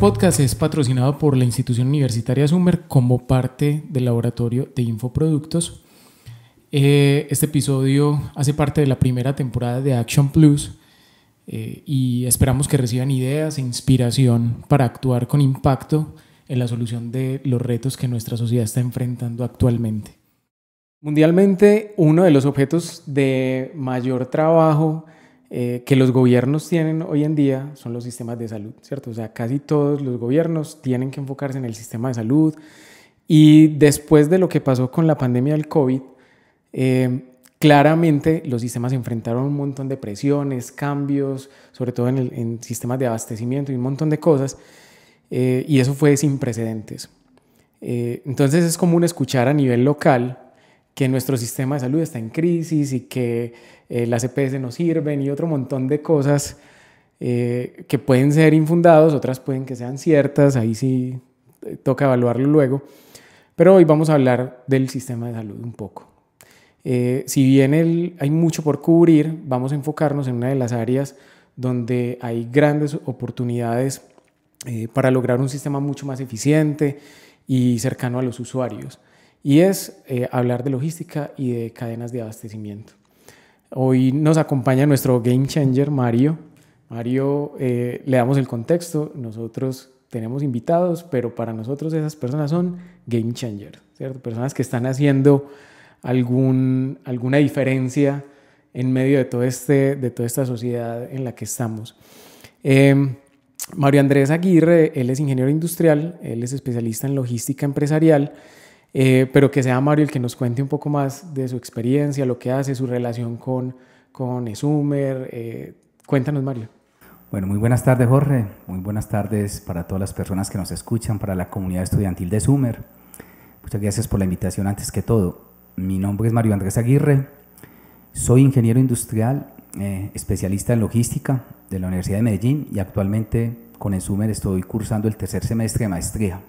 podcast es patrocinado por la institución universitaria Summer como parte del laboratorio de infoproductos. Este episodio hace parte de la primera temporada de Action Plus y esperamos que reciban ideas e inspiración para actuar con impacto en la solución de los retos que nuestra sociedad está enfrentando actualmente. Mundialmente, uno de los objetos de mayor trabajo que los gobiernos tienen hoy en día son los sistemas de salud, ¿cierto? O sea, casi todos los gobiernos tienen que enfocarse en el sistema de salud y después de lo que pasó con la pandemia del COVID, claramente los sistemas se enfrentaron a un montón de presiones, cambios, sobre todo en sistemas de abastecimiento y un montón de cosas, y eso fue sin precedentes. Entonces es común escuchar a nivel local que nuestro sistema de salud está en crisis y que las EPS no sirven y otro montón de cosas que pueden ser infundados, otras pueden que sean ciertas, ahí sí toca evaluarlo luego, pero hoy vamos a hablar del sistema de salud un poco. Si bien hay mucho por cubrir, vamos a enfocarnos en una de las áreas donde hay grandes oportunidades para lograr un sistema mucho más eficiente y cercano a los usuarios. Y es hablar de logística y de cadenas de abastecimiento. Hoy nos acompaña nuestro game changer, Mario. Mario, le damos el contexto, nosotros tenemos invitados, pero para nosotros esas personas son game changers, ¿cierto? Personas que están haciendo alguna diferencia en medio de toda esta sociedad en la que estamos. Mario Andrés Aguirre, él es ingeniero industrial, él es especialista en logística empresarial, pero que sea Mario el que nos cuente un poco más de su experiencia, lo que hace, su relación con Summer. Cuéntanos, Mario. Bueno, muy buenas tardes, Jorge. Muy buenas tardes para todas las personas que nos escuchan, para la comunidad estudiantil de Summer. Muchas gracias por la invitación antes que todo. Mi nombre es Mario Andrés Aguirre. Soy ingeniero industrial, especialista en logística de la Universidad de Medellín y actualmente con Summer estoy cursando el tercer semestre de maestría.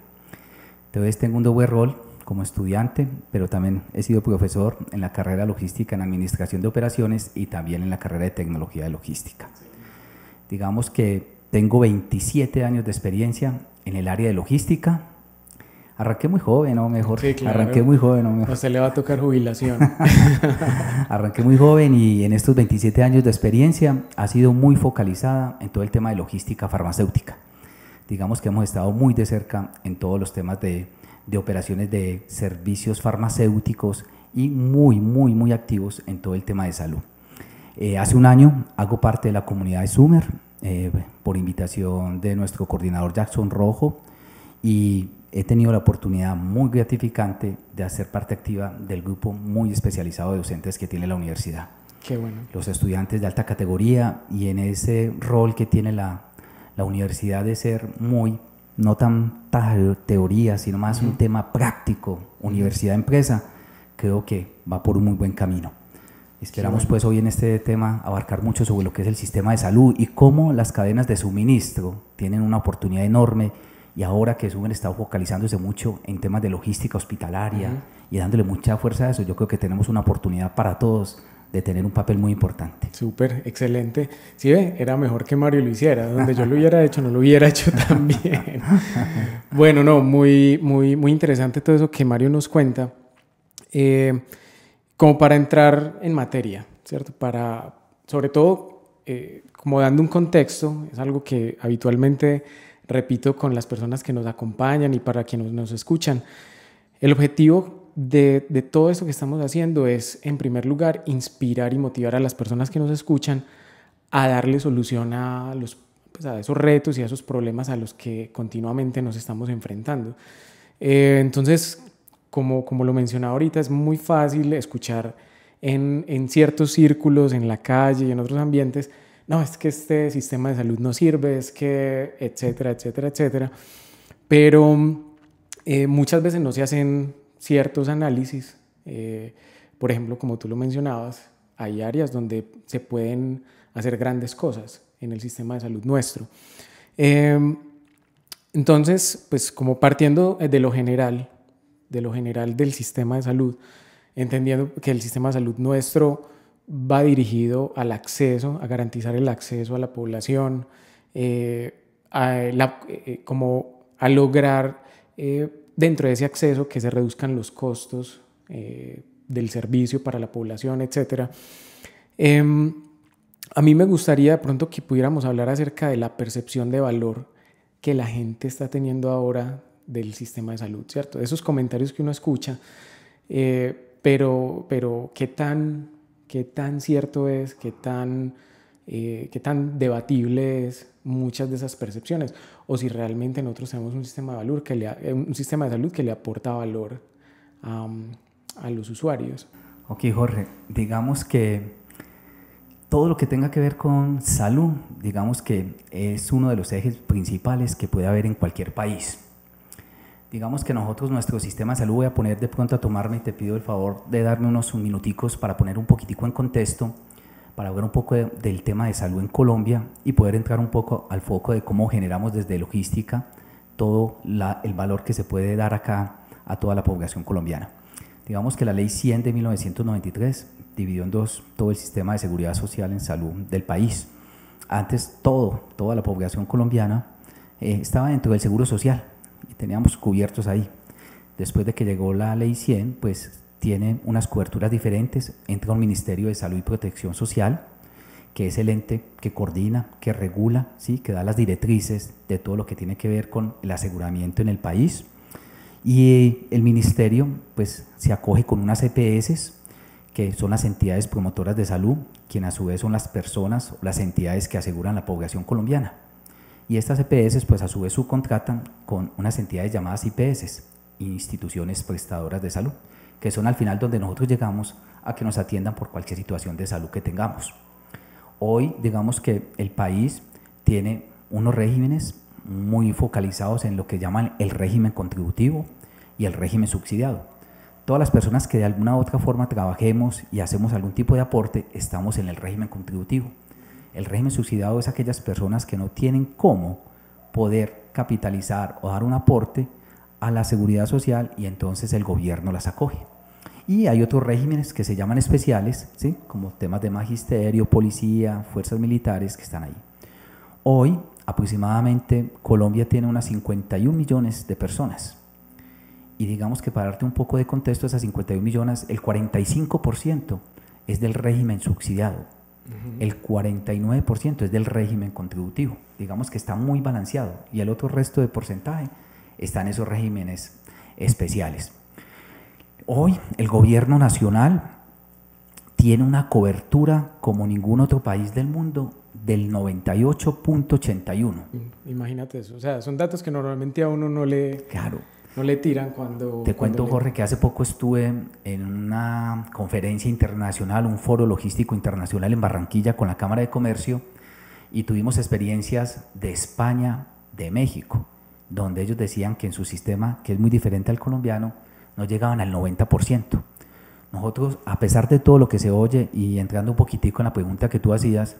Entonces tengo un doble rol como estudiante, pero también he sido profesor en la carrera de logística en administración de operaciones y también en la carrera de tecnología de logística. Digamos que tengo 27 años de experiencia en el área de logística. Arranqué muy joven, ¿no? Mejor. Sí, claro. Arranqué muy joven, ¿no? Mejor. A usted le va a tocar jubilación. Arranqué muy joven y en estos 27 años de experiencia ha sido muy focalizada en todo el tema de logística farmacéutica. Digamos que hemos estado muy de cerca en todos los temas de operaciones de servicios farmacéuticos y muy activos en todo el tema de salud. Hace un año hago parte de la comunidad de Summer por invitación de nuestro coordinador Jackson Rojo y he tenido la oportunidad muy gratificante de hacer parte activa del grupo muy especializado de docentes que tiene la universidad. Qué bueno. Los estudiantes de alta categoría y en ese rol que tiene la universidad de ser muy no tanta teoría, sino más un tema práctico, universidad-empresa, creo que va por un muy buen camino. Esperamos pues hoy en este tema abarcar mucho sobre lo que es el sistema de salud y cómo las cadenas de suministro tienen una oportunidad enorme y ahora que Summer está focalizándose mucho en temas de logística hospitalaria y dándole mucha fuerza a eso, yo creo que tenemos una oportunidad para todos de tener un papel muy importante. Súper, excelente. Sí, era mejor que Mario lo hiciera. Donde yo lo hubiera hecho, no lo hubiera hecho tan bien. Bueno, no, muy interesante todo eso que Mario nos cuenta. Como para entrar en materia, ¿cierto? Sobre todo, como dando un contexto, es algo que habitualmente repito con las personas que nos acompañan y para quienes nos escuchan. El objetivo de todo esto que estamos haciendo es, en primer lugar, inspirar y motivar a las personas que nos escuchan a darle solución a esos retos y a esos problemas a los que continuamente nos estamos enfrentando. Entonces, como lo mencionaba ahorita, es muy fácil escuchar en ciertos círculos, en la calle y en otros ambientes, no, es que este sistema de salud no sirve, es que etcétera, etcétera, etcétera. Pero muchas veces no se hacen ciertos análisis. Por ejemplo, como tú lo mencionabas, hay áreas donde se pueden hacer grandes cosas en el sistema de salud nuestro. Entonces, pues como partiendo de lo general del sistema de salud, entendiendo que el sistema de salud nuestro va dirigido al acceso, a garantizar el acceso a la población, como a lograr dentro de ese acceso que se reduzcan los costos del servicio para la población, etc. A mí me gustaría de pronto que pudiéramos hablar acerca de la percepción de valor que la gente está teniendo ahora del sistema de salud, ¿cierto? Esos comentarios que uno escucha, pero ¿qué tan cierto es, qué tan debatible es muchas de esas percepciones? O si realmente nosotros tenemos un sistema de salud que le aporta valor a los usuarios. Ok, Jorge, digamos que todo lo que tenga que ver con salud, digamos que es uno de los ejes principales que puede haber en cualquier país. Digamos que nosotros, nuestro sistema de salud, voy a poner de pronto a tomarme, y te pido el favor de darme unos minuticos para poner un poquitico en contexto, para hablar un poco del tema de salud en Colombia y poder entrar un poco al foco de cómo generamos desde logística todo el valor que se puede dar acá a toda la población colombiana. Digamos que la Ley 100 de 1993 dividió en dos todo el sistema de seguridad social en salud del país. Antes toda la población colombiana estaba dentro del seguro social y teníamos cubiertos ahí. Después de que llegó la Ley 100, pues tiene unas coberturas diferentes. Entra un Ministerio de Salud y Protección Social, que es el ente que coordina, que regula, ¿sí?, que da las directrices de todo lo que tiene que ver con el aseguramiento en el país. Y el ministerio pues se acoge con unas EPS, que son las entidades promotoras de salud, quienes a su vez son las personas o las entidades que aseguran la población colombiana. Y estas EPS pues a su vez subcontratan con unas entidades llamadas IPS, instituciones prestadoras de salud, que son al final donde nosotros llegamos a que nos atiendan por cualquier situación de salud que tengamos. Hoy digamos que el país tiene unos regímenes muy focalizados en lo que llaman el régimen contributivo y el régimen subsidiado. Todas las personas que de alguna u otra forma trabajemos y hacemos algún tipo de aporte, estamos en el régimen contributivo. El régimen subsidiado es aquellas personas que no tienen cómo poder capitalizar o dar un aporte a la seguridad social y entonces el gobierno las acoge. Y hay otros regímenes que se llaman especiales, ¿sí?, como temas de magisterio, policía, fuerzas militares que están ahí. Hoy aproximadamente Colombia tiene unas 51 millones de personas y digamos que para darte un poco de contexto, esas 51 millones, el 45% es del régimen subsidiado, el 49% es del régimen contributivo. Digamos que está muy balanceado y el otro resto de porcentaje está en esos regímenes especiales. Hoy el gobierno nacional tiene una cobertura como ningún otro país del mundo del 98.81. Imagínate eso, o sea, son datos que normalmente a uno no le tiran cuando... Te cuento, Jorge, que hace poco estuve en una conferencia internacional, un foro logístico internacional en Barranquilla con la Cámara de Comercio y tuvimos experiencias de España, de México, donde ellos decían que en su sistema, que es muy diferente al colombiano, no llegaban al 90%. Nosotros, a pesar de todo lo que se oye y entrando un poquitico en la pregunta que tú hacías,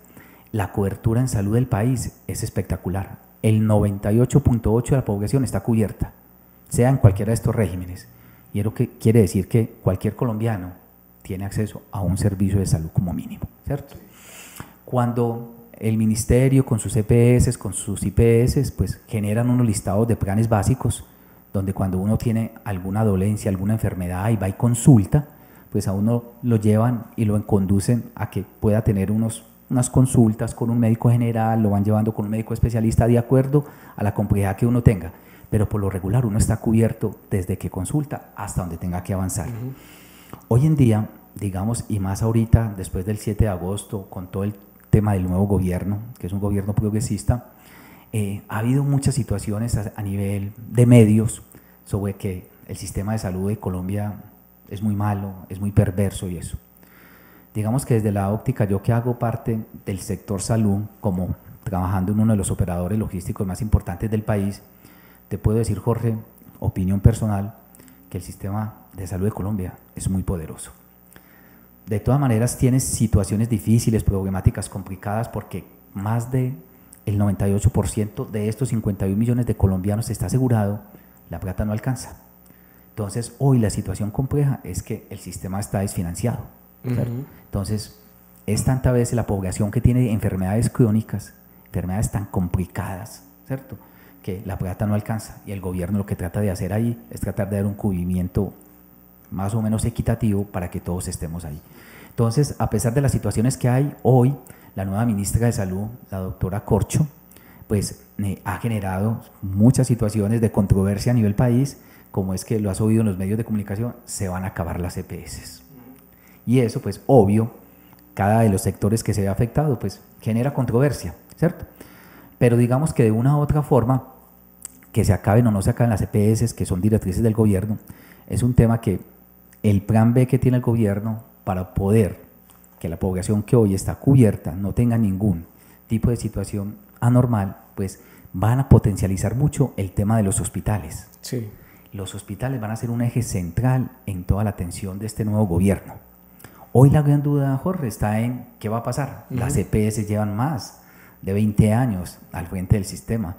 la cobertura en salud del país es espectacular. El 98.8% de la población está cubierta, sea en cualquiera de estos regímenes. Y eso que quiere decir que cualquier colombiano tiene acceso a un servicio de salud como mínimo, ¿cierto? Cuando el ministerio con sus EPS, con sus IPS, pues generan unos listados de planes básicos, donde cuando uno tiene alguna dolencia, alguna enfermedad y va y consulta, pues a uno lo llevan y lo conducen a que pueda tener unas consultas con un médico general, lo van llevando con un médico especialista de acuerdo a la complejidad que uno tenga. Pero por lo regular uno está cubierto desde que consulta hasta donde tenga que avanzar. Hoy en día, digamos, y más ahorita, después del 7 de agosto, con todo el tema del nuevo gobierno, que es un gobierno progresista, ha habido muchas situaciones a nivel de medios sobre que el sistema de salud de Colombia es muy malo, es muy perverso y eso. Digamos que desde la óptica, yo que hago parte del sector salud, como trabajando en uno de los operadores logísticos más importantes del país, te puedo decir, Jorge, opinión personal, que el sistema de salud de Colombia es muy poderoso. De todas maneras, tienes situaciones difíciles, problemáticas complicadas, porque más del 98% de estos 51 millones de colombianos está asegurado, la plata no alcanza. Entonces, hoy la situación compleja es que el sistema está desfinanciado. Entonces, es tanta vez la población que tiene enfermedades crónicas, enfermedades tan complicadas, ¿cierto? Que la plata no alcanza y el gobierno lo que trata de hacer ahí es tratar de dar un cubrimiento más o menos equitativo para que todos estemos ahí. Entonces, a pesar de las situaciones que hay hoy, la nueva ministra de Salud, la doctora Corcho, pues ha generado muchas situaciones de controversia a nivel país, como es que lo has oído en los medios de comunicación, se van a acabar las EPS. Y eso, pues, obvio, cada de los sectores que se ve afectado, pues, genera controversia, ¿cierto? Pero digamos que de una u otra forma, que se acaben o no se acaben las EPS, que son directrices del gobierno, es un tema que el plan B que tiene el gobierno para poder que la población que hoy está cubierta no tenga ningún tipo de situación anormal, pues van a potencializar mucho el tema de los hospitales. Sí. Los hospitales van a ser un eje central en toda la atención de este nuevo gobierno. Hoy la gran duda, Jorge, está en qué va a pasar. Las EPS llevan más de 20 años al frente del sistema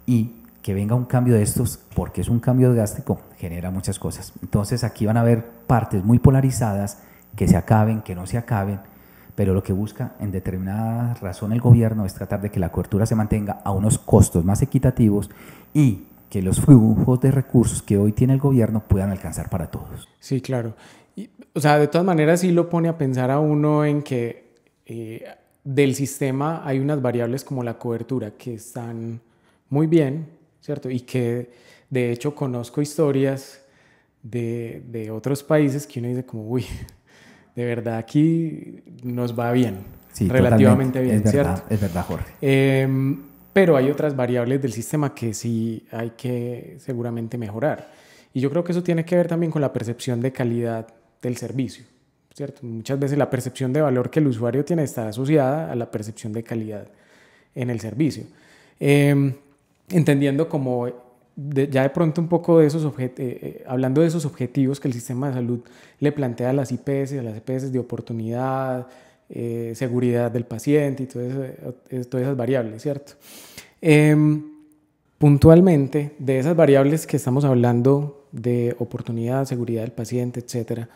y que venga un cambio de estos, porque es un cambio drástico, genera muchas cosas. Entonces aquí van a haber partes muy polarizadas, que se acaben, que no se acaben, pero lo que busca en determinada razón el gobierno es tratar de que la cobertura se mantenga a unos costos más equitativos y que los flujos de recursos que hoy tiene el gobierno puedan alcanzar para todos. Sí, claro. O sea, de todas maneras sí lo pone a pensar a uno en que del sistema hay unas variables como la cobertura que están muy bien, ¿cierto? Y que de hecho conozco historias de otros países que uno dice como, uy, de verdad aquí nos va bien, sí, relativamente bien, es verdad, ¿cierto? Es verdad, Jorge. Pero hay otras variables del sistema que sí hay que seguramente mejorar. Y yo creo que eso tiene que ver también con la percepción de calidad del servicio, ¿cierto? Muchas veces la percepción de valor que el usuario tiene está asociada a la percepción de calidad en el servicio. Entendiendo como ya de pronto un poco de esos hablando de esos objetivos que el sistema de salud le plantea a las IPS, a las EPS de oportunidad, seguridad del paciente y todas esas variables, ¿cierto? Puntualmente, de esas variables que estamos hablando de oportunidad, seguridad del paciente, etcétera,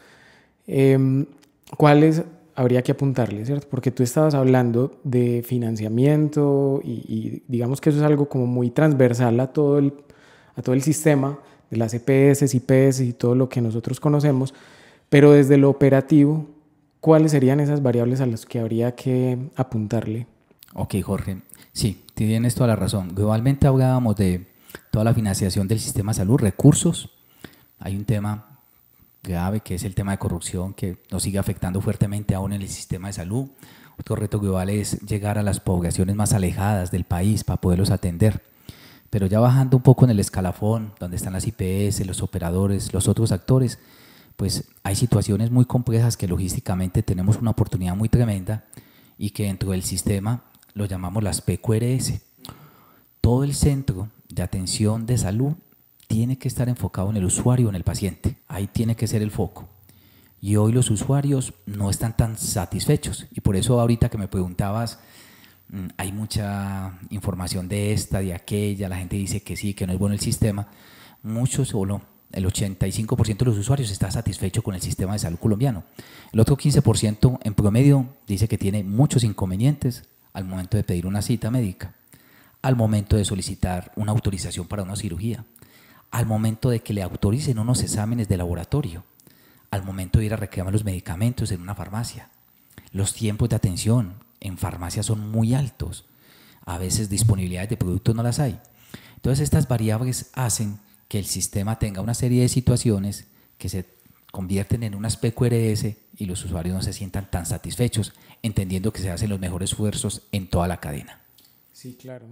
¿cuáles habría que apuntarle, ¿cierto? Porque tú estabas hablando de financiamiento y digamos que eso es algo como muy transversal a todo el sistema de las EPS, IPS y todo lo que nosotros conocemos, pero desde lo operativo, ¿cuáles serían esas variables a las que habría que apuntarle? Ok, Jorge. Sí, tienes toda la razón. Globalmente hablábamos de toda la financiación del sistema de salud, recursos. Hay un tema grave que es el tema de corrupción que nos sigue afectando fuertemente aún en el sistema de salud. Otro reto global es llegar a las poblaciones más alejadas del país para poderlos atender. Pero ya bajando un poco en el escalafón, donde están las IPS, los operadores, los otros actores, pues hay situaciones muy complejas que logísticamente tenemos una oportunidad muy tremenda y que dentro del sistema lo llamamos las PQRS. Todo el centro de atención de salud tiene que estar enfocado en el usuario, en el paciente. Ahí tiene que ser el foco. Y hoy los usuarios no están tan satisfechos. Y por eso ahorita que me preguntabas, hay mucha información de esta, de aquella, la gente dice que sí, que no es bueno el sistema. Muchos, solo el 85% de los usuarios está satisfecho con el sistema de salud colombiano. El otro 15% en promedio dice que tiene muchos inconvenientes al momento de pedir una cita médica, al momento de solicitar una autorización para una cirugía, al momento de que le autoricen unos exámenes de laboratorio, al momento de ir a reclamar los medicamentos en una farmacia. Los tiempos de atención en farmacia son muy altos, a veces disponibilidades de productos no las hay. Entonces estas variables hacen que el sistema tenga una serie de situaciones que se convierten en unas PQRS y los usuarios no se sientan tan satisfechos, entendiendo que se hacen los mejores esfuerzos en toda la cadena. Sí, claro.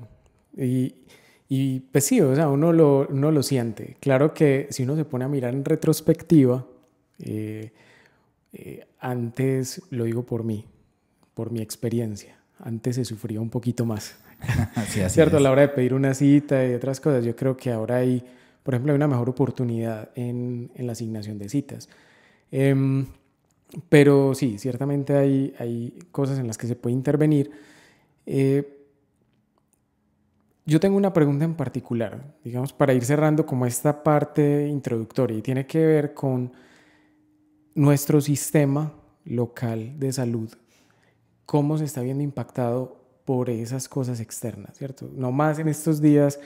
Y pues sí, o sea, uno lo siente. Claro que si uno se pone a mirar en retrospectiva, antes, lo digo por mí, por mi experiencia, antes se sufría un poquito más. Sí, así ¿cierto? es. A la hora de pedir una cita y otras cosas. Yo creo que ahora hay, por ejemplo, hay una mejor oportunidad en la asignación de citas. Pero sí, ciertamente hay cosas en las que se puede intervenir. Yo tengo una pregunta en particular, digamos, para ir cerrando como esta parte introductoria y tiene que ver con nuestro sistema local de salud, cómo se está viendo impactado por esas cosas externas, ¿cierto? No más en estos días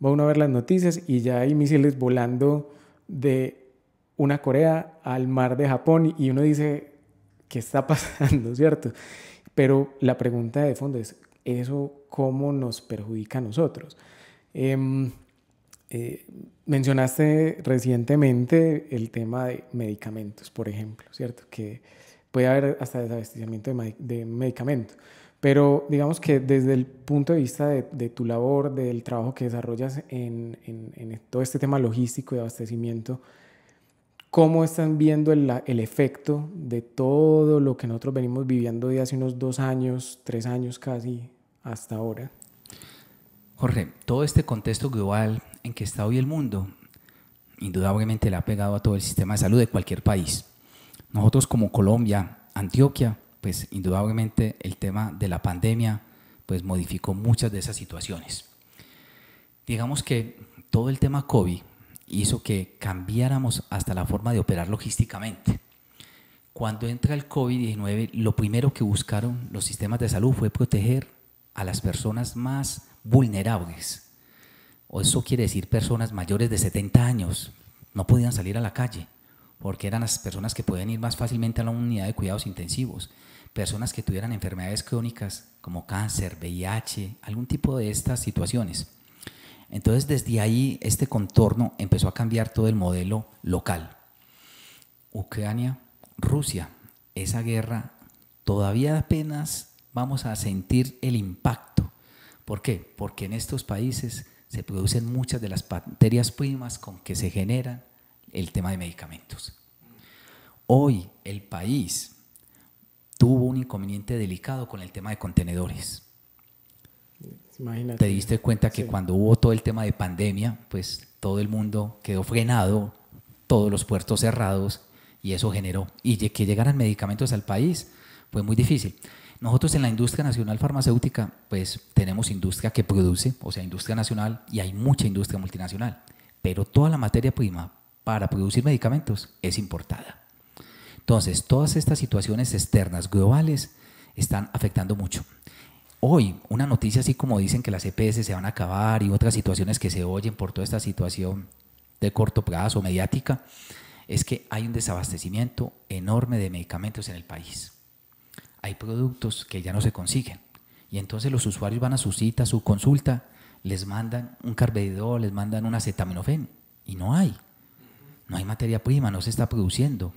va uno a ver las noticias y ya hay misiles volando de una Corea al mar de Japón y uno dice, ¿qué está pasando, cierto? Pero la pregunta de fondo es, ¿eso cómo nos perjudica a nosotros? Mencionaste recientemente el tema de medicamentos, por ejemplo, ¿cierto? Que puede haber hasta desabastecimiento de medicamentos. Pero digamos que desde el punto de vista de tu labor, del trabajo que desarrollas en todo este tema logístico y abastecimiento, ¿cómo están viendo el efecto de todo lo que nosotros venimos viviendo de hace unos 2 años, 3 años casi hasta ahora? Jorge, todo este contexto global en que está hoy el mundo, indudablemente le ha pegado a todo el sistema de salud de cualquier país. Nosotros como Colombia, Antioquia, pues indudablemente el tema de la pandemia pues modificó muchas de esas situaciones. Digamos que todo el tema COVID hizo que cambiáramos hasta la forma de operar logísticamente. Cuando entra el COVID-19, lo primero que buscaron los sistemas de salud fue proteger a las personas más vulnerables. O eso quiere decir personas mayores de 70 años, no podían salir a la calle, porque eran las personas que podían ir más fácilmente a la unidad de cuidados intensivos, personas que tuvieran enfermedades crónicas como cáncer, VIH, algún tipo de estas situaciones. Entonces desde ahí este contorno empezó a cambiar todo el modelo local. Ucrania, Rusia, esa guerra todavía apenas vamos a sentir el impacto. ¿Por qué? Porque en estos países se producen muchas de las materias primas con que se generan el tema de medicamentos. Hoy el país tuvo un inconveniente delicado con el tema de contenedores. Imagínate. Te diste cuenta que cuando hubo todo el tema de pandemia, pues todo el mundo quedó frenado, todos los puertos cerrados, y eso generó. Y que llegaran medicamentos al país fue muy difícil. Nosotros en la industria nacional farmacéutica, pues tenemos industria que produce, o sea, industria nacional, y hay mucha industria multinacional, pero toda la materia prima para producir medicamentos es importada. Entonces, todas estas situaciones externas globales están afectando mucho. Hoy, una noticia así como dicen que las EPS se van a acabar y otras situaciones que se oyen por toda esta situación de corto plazo, mediática, es que hay un desabastecimiento enorme de medicamentos en el país. Hay productos que ya no se consiguen y entonces los usuarios van a su cita, a su consulta, les mandan un carvedilol, les mandan un acetaminofén y no hay materia prima, no se está produciendo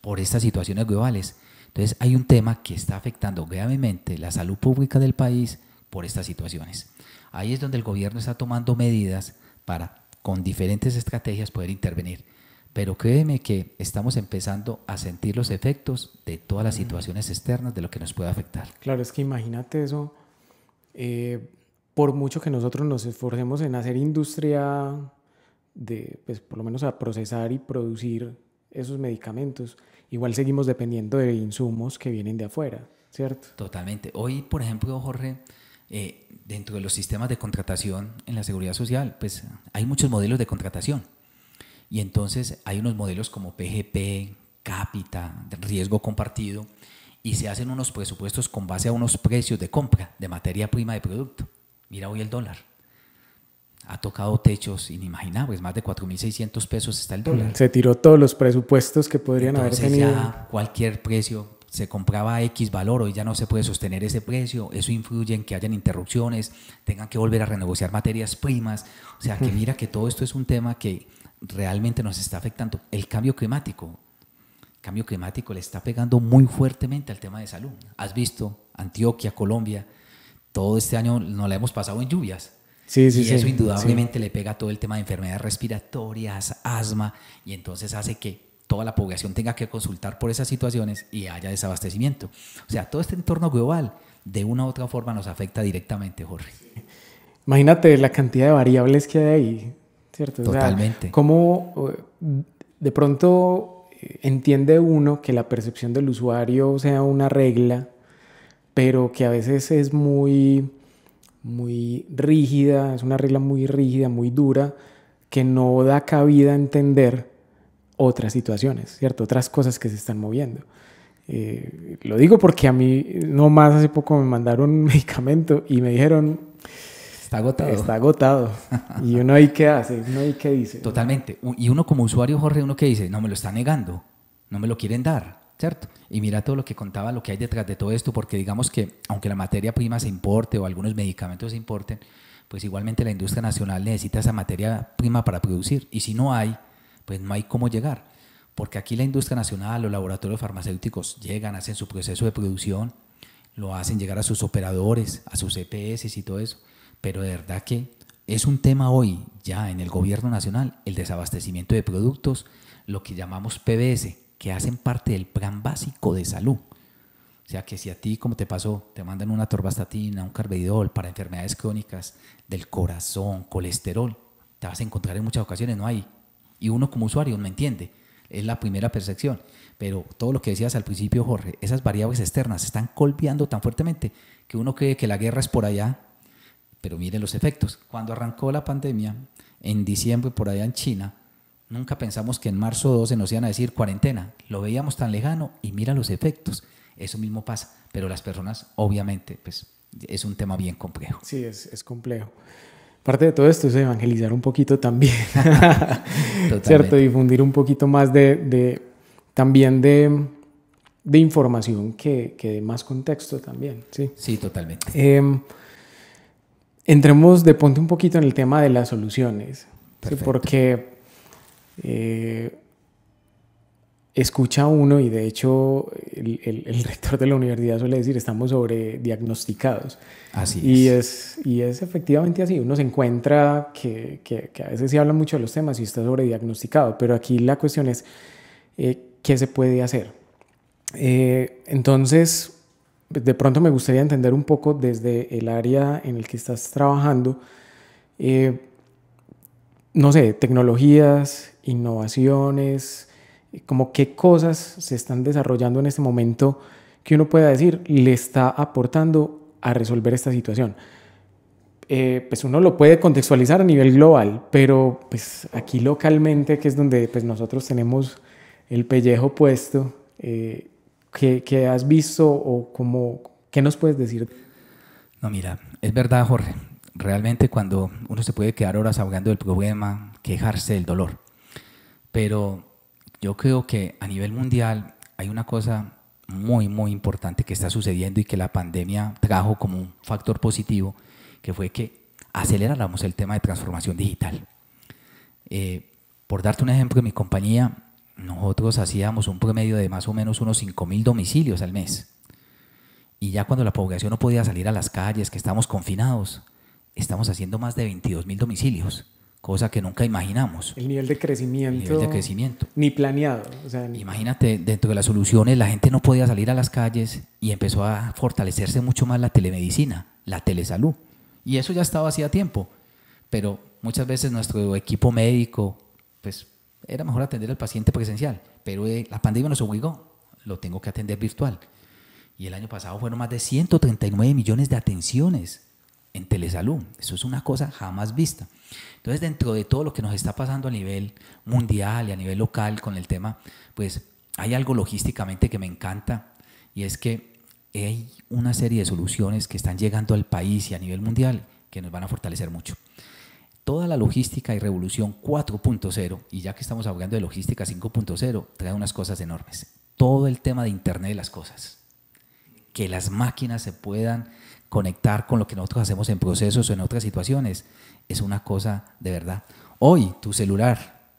por estas situaciones globales. Entonces hay un tema que está afectando gravemente la salud pública del país por estas situaciones. Ahí es donde el gobierno está tomando medidas para, con diferentes estrategias, poder intervenir. Pero créeme que estamos empezando a sentir los efectos de todas las situaciones externas de lo que nos puede afectar. Claro, es que imagínate eso, por mucho que nosotros nos esforcemos en hacer industria pues por lo menos a procesar y producir esos medicamentos, igual seguimos dependiendo de insumos que vienen de afuera, ¿cierto? Totalmente. Hoy, por ejemplo, Jorge, dentro de los sistemas de contratación en la seguridad social, pues hay muchos modelos de contratación. Y entonces hay unos modelos como PGP, Cápita, riesgo compartido, y se hacen unos presupuestos con base a unos precios de compra de materia prima de producto. Mira hoy el dólar. Ha tocado techos inimaginables, más de 4.600 pesos está el dólar. Se tiró todos los presupuestos que podrían entonces, haber tenido. Ya cualquier precio, se compraba a X valor, hoy ya no se puede sostener ese precio, eso influye en que hayan interrupciones, tengan que volver a renegociar materias primas, o sea que mira que todo esto es un tema que realmente nos está afectando. El cambio climático le está pegando muy fuertemente al tema de salud. Has visto Antioquia, Colombia, todo este año nos la hemos pasado en lluvias. Sí, y eso indudablemente le pega a todo el tema de enfermedades respiratorias, asma, y entonces hace que toda la población tenga que consultar por esas situaciones y haya desabastecimiento. O sea, todo este entorno global de una u otra forma nos afecta directamente, Jorge. Imagínate la cantidad de variables que hay ahí, ¿cierto? Totalmente. O sea, cómo de pronto entiende uno que la percepción del usuario sea una regla, pero que a veces es muy rígida, es una regla muy rígida, muy dura, que no da cabida a entender otras situaciones, ¿cierto? Otras cosas que se están moviendo. Lo digo porque a mí nomás hace poco me mandaron un medicamento y me dijeron está agotado. Está agotado. ¿Y uno ahí qué hace? ¿Uno ahí qué dice? Totalmente. Y uno como usuario, Jorge, uno que dice, no me lo está negando, no me lo quieren dar, ¿cierto? Y mira todo lo que contaba, lo que hay detrás de todo esto, porque digamos que aunque la materia prima se importe o algunos medicamentos se importen, pues igualmente la industria nacional necesita esa materia prima para producir. Y si no hay, pues no hay cómo llegar. Porque aquí la industria nacional, los laboratorios farmacéuticos llegan, hacen su proceso de producción, lo hacen llegar a sus operadores, a sus EPS y todo eso. Pero de verdad que es un tema hoy ya en el gobierno nacional, el desabastecimiento de productos, lo que llamamos PBS, que hacen parte del plan básico de salud. O sea que si a ti, como te pasó, te mandan una torvastatina, un carvedilol para enfermedades crónicas del corazón, colesterol, te vas a encontrar en muchas ocasiones, no hay. Y uno como usuario no entiende, es la primera percepción. Pero todo lo que decías al principio, Jorge, esas variables externas se están golpeando tan fuertemente que uno cree que la guerra es por allá, pero miren los efectos. Cuando arrancó la pandemia, en diciembre por allá en China, nunca pensamos que en marzo 12 nos iban a decir cuarentena. Lo veíamos tan lejano y mira los efectos. Eso mismo pasa, pero las personas, obviamente, pues es un tema bien complejo. Sí, es complejo. Parte de todo esto es evangelizar un poquito también, ¿cierto? Difundir un poquito más también de información que dé más contexto también, ¿sí? Sí, totalmente. Entremos de pronto un poquito en el tema de las soluciones, ¿sí? Porque escucha uno, y de hecho el rector de la universidad suele decir, estamos sobrediagnosticados. Así es. Y es efectivamente así. Uno se encuentra que a veces se habla mucho de los temas y está sobrediagnosticado, pero aquí la cuestión es ¿qué se puede hacer? Entonces, de pronto me gustaría entender un poco desde el área en el que estás trabajando, no sé, tecnologías, innovaciones, como qué cosas se están desarrollando en este momento que uno pueda decir le está aportando a resolver esta situación. Pues uno lo puede contextualizar a nivel global, pero pues aquí localmente, que es donde pues nosotros tenemos el pellejo puesto, ¿qué has visto o qué nos puedes decir? No, mira, es verdad, Jorge. Realmente cuando uno se puede quedar horas hablando del problema, quejarse del dolor, pero yo creo que a nivel mundial hay una cosa muy, muy importante que está sucediendo y que la pandemia trajo como un factor positivo, que fue que aceleráramos el tema de transformación digital. Por darte un ejemplo, en mi compañía, nosotros hacíamos un promedio de más o menos unos 5.000 domicilios al mes. Y ya cuando la población no podía salir a las calles, que estábamos confinados, estamos haciendo más de 22.000 domicilios. Cosa que nunca imaginamos. El nivel de crecimiento. El nivel de crecimiento. Ni planeado. O sea, imagínate, dentro de las soluciones, la gente no podía salir a las calles y empezó a fortalecerse mucho más la telemedicina, la telesalud. Y eso ya estaba hacía tiempo. Pero muchas veces nuestro equipo médico, pues era mejor atender al paciente presencial. Pero la pandemia nos obligó, lo tengo que atender virtual. Y el año pasado fueron más de 139 millones de atenciones en telesalud. Eso es una cosa jamás vista. Entonces, dentro de todo lo que nos está pasando a nivel mundial y a nivel local con el tema, pues hay algo logísticamente que me encanta, y es que hay una serie de soluciones que están llegando al país y a nivel mundial que nos van a fortalecer mucho. Toda la logística y revolución 4.0, y ya que estamos hablando de logística 5.0, trae unas cosas enormes. Todo el tema de Internet de las cosas. Que las máquinas se puedan conectar con lo que nosotros hacemos en procesos o en otras situaciones, es una cosa de verdad. Hoy tu celular,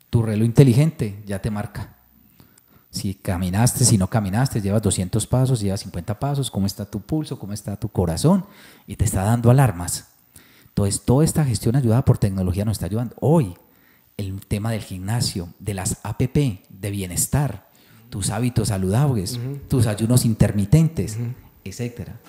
tu reloj inteligente ya te marca. Si caminaste, si no caminaste, llevas 200 pasos, llevas 50 pasos, cómo está tu pulso, cómo está tu corazón, y te está dando alarmas. Entonces, toda esta gestión ayudada por tecnología nos está ayudando. Hoy, el tema del gimnasio, de las APP, de bienestar, tus hábitos saludables, tus ayunos intermitentes, etcétera.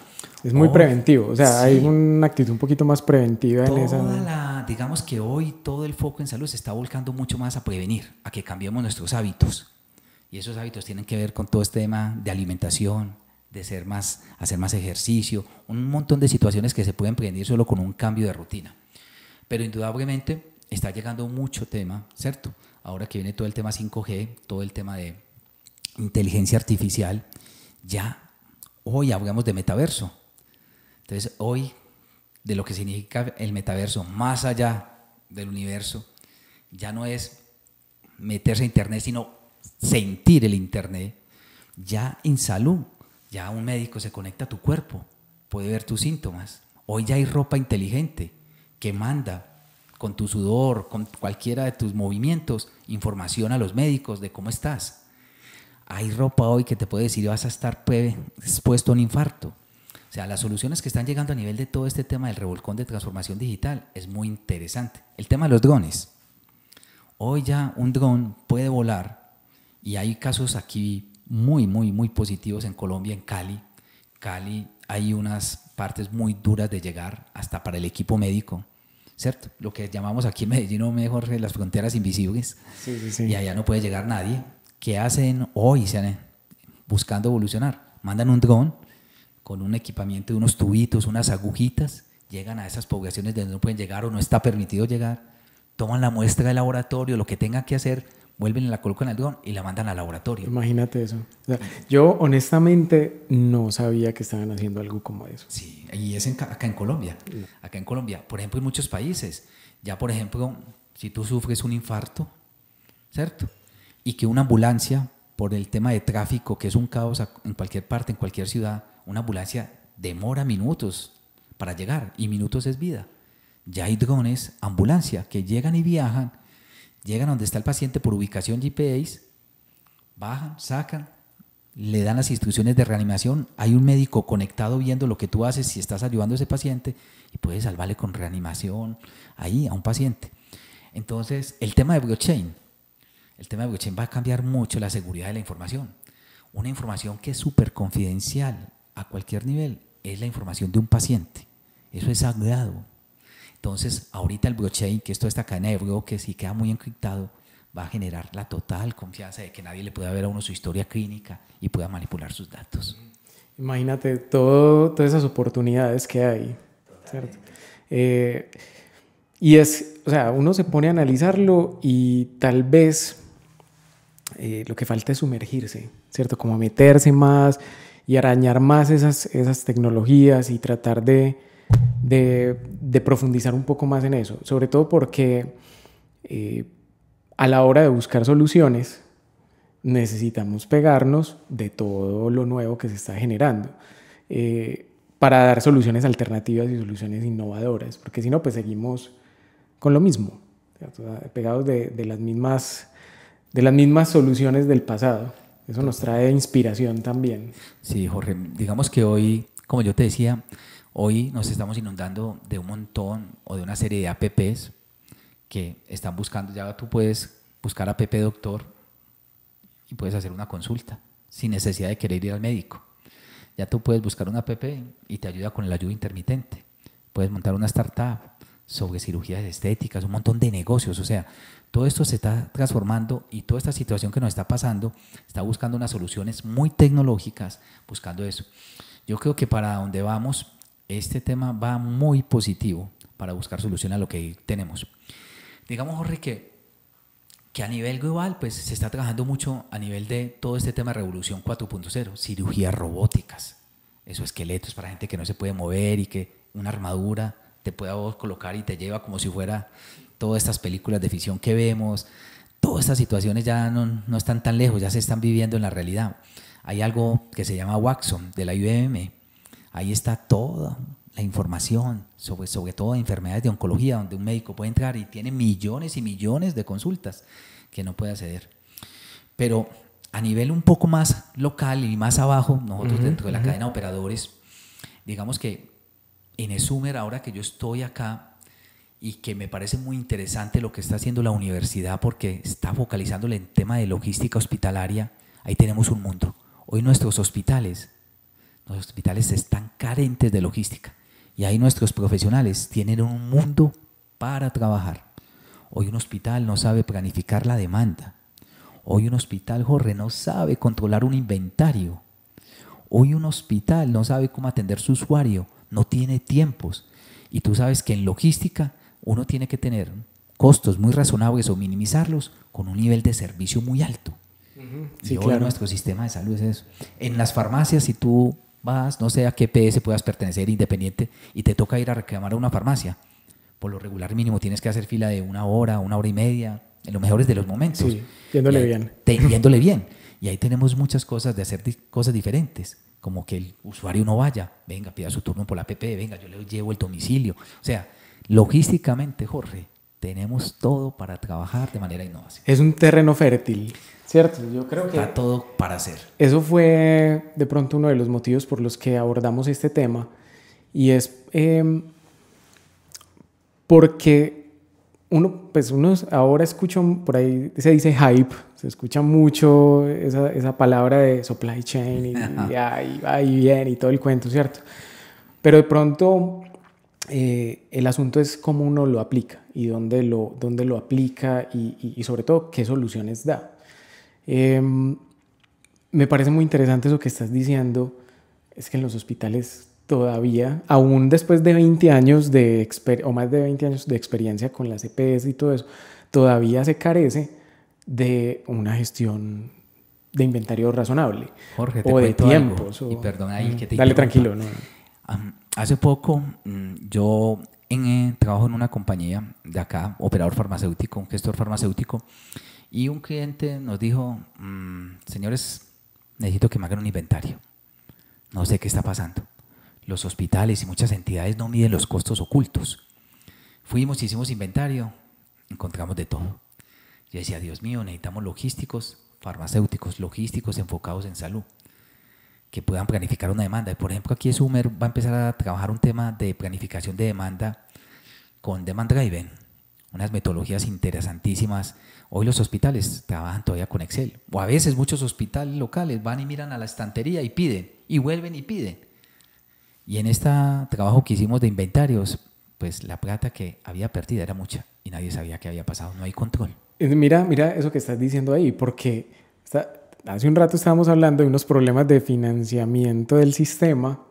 Es muy preventivo, o sea, sí. Hay una actitud un poquito más preventiva en esa. Digamos que hoy todo el foco en salud se está volcando mucho más a prevenir, a que cambiemos nuestros hábitos. Y esos hábitos tienen que ver con todo este tema de alimentación, de hacer más ejercicio, un montón de situaciones que se pueden prevenir solo con un cambio de rutina. Pero indudablemente está llegando mucho tema, ¿cierto? Ahora que viene todo el tema 5G, todo el tema de inteligencia artificial, ya hoy hablamos de metaverso. Entonces, hoy, de lo que significa el metaverso, más allá del universo, ya no es meterse a internet, sino sentir el internet. Ya en salud, ya un médico se conecta a tu cuerpo, puede ver tus síntomas. Hoy ya hay ropa inteligente que manda con tu sudor, con cualquiera de tus movimientos, información a los médicos de cómo estás. Hay ropa hoy que te puede decir vas a estar expuesto a un infarto. O sea, las soluciones que están llegando a nivel de todo este tema del revolcón de transformación digital es muy interesante. El tema de los drones. Hoy ya un dron puede volar y hay casos aquí muy positivos en Colombia, en Cali. Cali hay unas partes muy duras de llegar hasta para el equipo médico, ¿cierto? Lo que llamamos aquí en Medellín, mejor las fronteras invisibles. Sí. Y allá no puede llegar nadie. ¿Qué hacen hoy? Buscando evolucionar. Mandan un dron con un equipamiento de unos tubitos, unas agujitas, llegan a esas poblaciones donde no pueden llegar o no está permitido llegar, toman la muestra del laboratorio, lo que tengan que hacer, vuelven y la colocan en el dron y la mandan al laboratorio. Imagínate eso. O sea, yo honestamente no sabía que estaban haciendo algo como eso. Sí, y es acá en Colombia. Acá en Colombia, por ejemplo, en muchos países, ya por ejemplo, si tú sufres un infarto, ¿cierto? Y que una ambulancia, por el tema de tráfico, que es un caos en cualquier parte, en cualquier ciudad, una ambulancia demora minutos para llegar y minutos es vida. Ya hay drones, ambulancia, que llegan y viajan, llegan donde está el paciente por ubicación GPS, bajan, sacan, le dan las instrucciones de reanimación, hay un médico conectado viendo lo que tú haces si estás ayudando a ese paciente y puedes salvarle con reanimación ahí a un paciente. Entonces, el tema de blockchain va a cambiar mucho la seguridad de la información. Una información que es súper confidencial a cualquier nivel es la información de un paciente. Eso es sagrado. Entonces, ahorita el blockchain, que es toda esta cadena de bloques y queda muy encriptado, va a generar la total confianza de que nadie le pueda ver a uno su historia clínica y pueda manipular sus datos. Imagínate todas esas oportunidades que hay, ¿cierto? Y o sea, uno se pone a analizarlo y tal vez lo que falta es sumergirse, ¿cierto? Como meterse más y arañar más esas tecnologías y tratar de profundizar un poco más en eso, sobre todo porque a la hora de buscar soluciones necesitamos pegarnos de todo lo nuevo que se está generando para dar soluciones alternativas y soluciones innovadoras, porque si no, pues seguimos con lo mismo, ¿cierto? Pegados de las mismas soluciones del pasado. Eso nos trae inspiración también. Sí, Jorge, digamos que hoy, como yo te decía, hoy nos estamos inundando de un montón o de una serie de apps que están buscando, ya tú puedes buscar app doctor y puedes hacer una consulta sin necesidad de querer ir al médico. Ya tú puedes buscar una app y te ayuda con el ayuno intermitente. Puedes montar una startup sobre cirugías estéticas, un montón de negocios. O sea, todo esto se está transformando y toda esta situación que nos está pasando está buscando unas soluciones muy tecnológicas, buscando eso. Yo creo que para donde vamos, este tema va muy positivo para buscar solución a lo que tenemos. Digamos, Jorge, que a nivel global pues, se está trabajando mucho a nivel de todo este tema de revolución 4.0, cirugías robóticas, esos esqueletos para gente que no se puede mover y que una armadura te pueda vos colocar y te lleva como si fuera todas estas películas de ficción que vemos. Todas estas situaciones ya no están tan lejos, ya se están viviendo en la realidad. Hay algo que se llama Watson de la IBM. Ahí está toda la información sobre todo enfermedades de oncología, donde un médico puede entrar y tiene millones y millones de consultas que no puede acceder. Pero a nivel un poco más local y más abajo, nosotros dentro de la cadena de operadores, digamos que en Esumer, ahora que yo estoy acá y que me parece muy interesante lo que está haciendo la universidad porque está focalizándole en tema de logística hospitalaria, ahí tenemos un mundo. Hoy nuestros hospitales están carentes de logística y ahí nuestros profesionales tienen un mundo para trabajar. Hoy un hospital no sabe planificar la demanda. Hoy un hospital, Jorge, no sabe controlar un inventario. Hoy un hospital no sabe cómo atender a su usuario, no tiene tiempos. Y tú sabes que en logística uno tiene que tener costos muy razonables o minimizarlos con un nivel de servicio muy alto. Sí, y hoy claro. nuestro sistema de salud es eso. En las farmacias, si tú vas, no sé a qué PS puedas pertenecer, independiente, y te toca ir a reclamar a una farmacia, por lo regular mínimo tienes que hacer fila de una hora y media, en los mejores de los momentos. Sí, yéndole Y ahí, bien. yéndole bien. Y ahí tenemos muchas cosas de hacer cosas diferentes, como que el usuario no vaya, venga, pida su turno por la PP, venga, yo le llevo el domicilio. O sea, logísticamente, Jorge, tenemos todo para trabajar de manera innovación. Es un terreno fértil, ¿cierto? Yo creo que está todo para hacer. eso fue de pronto uno de los motivos por los que abordamos este tema, y es porque uno ahora escucha por ahí, se dice hype, se escucha mucho esa palabra de supply chain y ahí va y viene y todo el cuento, ¿cierto? Pero de pronto el asunto es cómo uno lo aplica y dónde lo aplica y sobre todo qué soluciones da. Me parece muy interesante eso que estás diciendo, es que en los hospitales todavía, aún después de 20 años o más de 20 años de experiencia con las EPS y todo eso, todavía se carece de una gestión de inventario razonable. Jorge, te o de cuento tiempos. algo, y perdón ahí que te Dale, interrumpa. tranquilo. No. Hace poco yo trabajo en una compañía de acá, operador farmacéutico, un gestor farmacéutico, y un cliente nos dijo, señores, necesito que me hagan un inventario. No sé qué está pasando. Los hospitales y muchas entidades no miden los costos ocultos. Fuimos, hicimos inventario, encontramos de todo. Yo decía, Dios mío, necesitamos logísticos, farmacéuticos, logísticos enfocados en salud, que puedan planificar una demanda. Por ejemplo, aquí Sumer va a empezar a trabajar un tema de planificación de demanda con Demand Driven, unas metodologías interesantísimas. Hoy los hospitales trabajan todavía con Excel, o a veces muchos hospitales locales van y miran a la estantería y piden, y vuelven y piden. Y en este trabajo que hicimos de inventarios, pues la plata que había perdida era mucha y nadie sabía qué había pasado, no hay control. Mira eso que estás diciendo ahí, porque hace un rato estábamos hablando de unos problemas de financiamiento del sistema,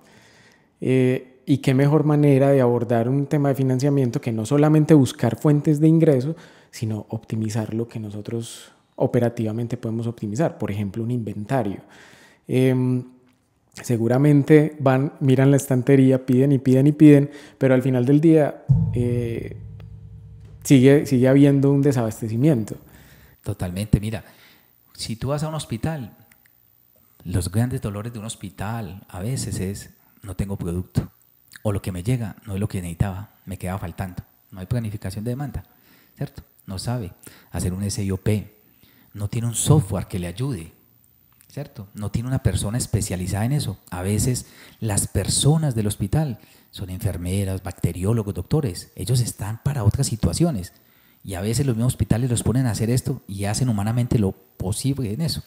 y qué mejor manera de abordar un tema de financiamiento que no solamente buscar fuentes de ingreso, sino optimizar lo que nosotros operativamente podemos optimizar, por ejemplo, un inventario. Seguramente miran la estantería, piden y piden y piden, pero al final del día sigue habiendo un desabastecimiento. Totalmente, mira, si tú vas a un hospital, los grandes dolores de un hospital a veces es, no tengo producto, o lo que me llega no es lo que necesitaba, me queda faltando, no hay planificación de demanda, ¿cierto? No sabe hacer un SIOP, no tiene un software que le ayude, ¿cierto? No tiene una persona especializada en eso. A veces las personas del hospital son enfermeras, bacteriólogos, doctores. Ellos están para otras situaciones. Y a veces los mismos hospitales los ponen a hacer esto y hacen humanamente lo posible en eso.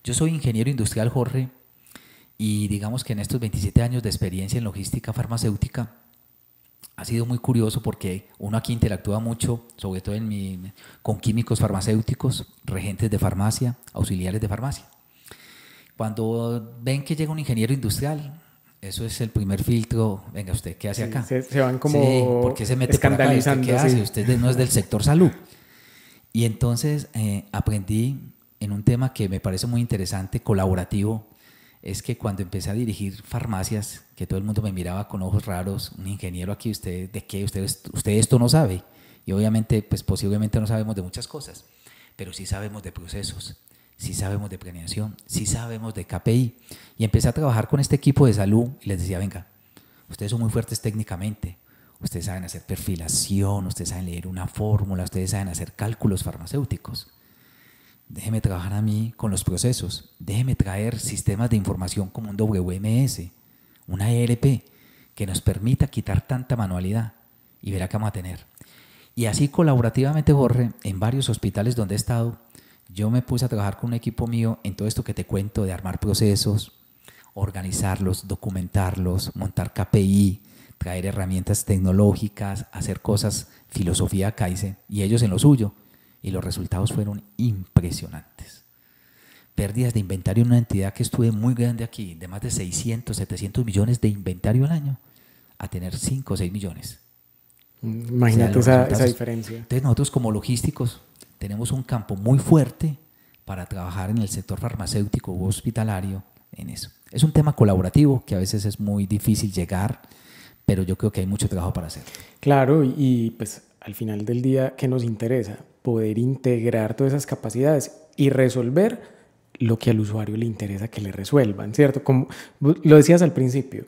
Yo soy ingeniero industrial, Jorge, y digamos que en estos 27 años de experiencia en logística farmacéutica ha sido muy curioso porque uno aquí interactúa mucho, sobre todo con químicos farmacéuticos, regentes de farmacia, auxiliares de farmacia. Cuando ven que llega un ingeniero industrial, eso es el primer filtro. Venga, ¿usted qué hace acá? Se van como ¿por qué se mete por acá? ¿Usted qué hace? Usted no es del sector salud. Y entonces aprendí en un tema que me parece muy interesante, colaborativo, es que cuando empecé a dirigir farmacias, que todo el mundo me miraba con ojos raros, un ingeniero aquí, ¿usted de qué? ¿Usted esto no sabe? Y obviamente, pues posiblemente no sabemos de muchas cosas, pero sí sabemos de procesos, sí sabemos de planeación, sí sabemos de KPI. Y empecé a trabajar con este equipo de salud y les decía, venga, ustedes son muy fuertes técnicamente, ustedes saben hacer perfilación, ustedes saben leer una fórmula, ustedes saben hacer cálculos farmacéuticos. Déjeme trabajar a mí con los procesos, déjeme traer sistemas de información como un WMS, una ERP, que nos permita quitar tanta manualidad y verá qué vamos a tener. Y así colaborativamente, Jorge, en varios hospitales donde he estado, yo me puse a trabajar con un equipo mío en todo esto que te cuento de armar procesos, organizarlos, documentarlos, montar KPI, traer herramientas tecnológicas, hacer cosas, filosofía Kaizen, y ellos en lo suyo. Y los resultados fueron impresionantes. Pérdidas de inventario en una entidad que estuve muy grande aquí, de más de 600, 700 millones de inventario al año, a tener 5 o 6 millones. Imagínate esa diferencia. Entonces nosotros como logísticos tenemos un campo muy fuerte para trabajar en el sector farmacéutico u hospitalario en eso. Es un tema colaborativo que a veces es muy difícil llegar, pero yo creo que hay mucho trabajo para hacer. Claro, y pues al final del día, ¿qué nos interesa? Poder integrar todas esas capacidades y resolver lo que al usuario le interesa que le resuelvan, ¿cierto? Como lo decías al principio,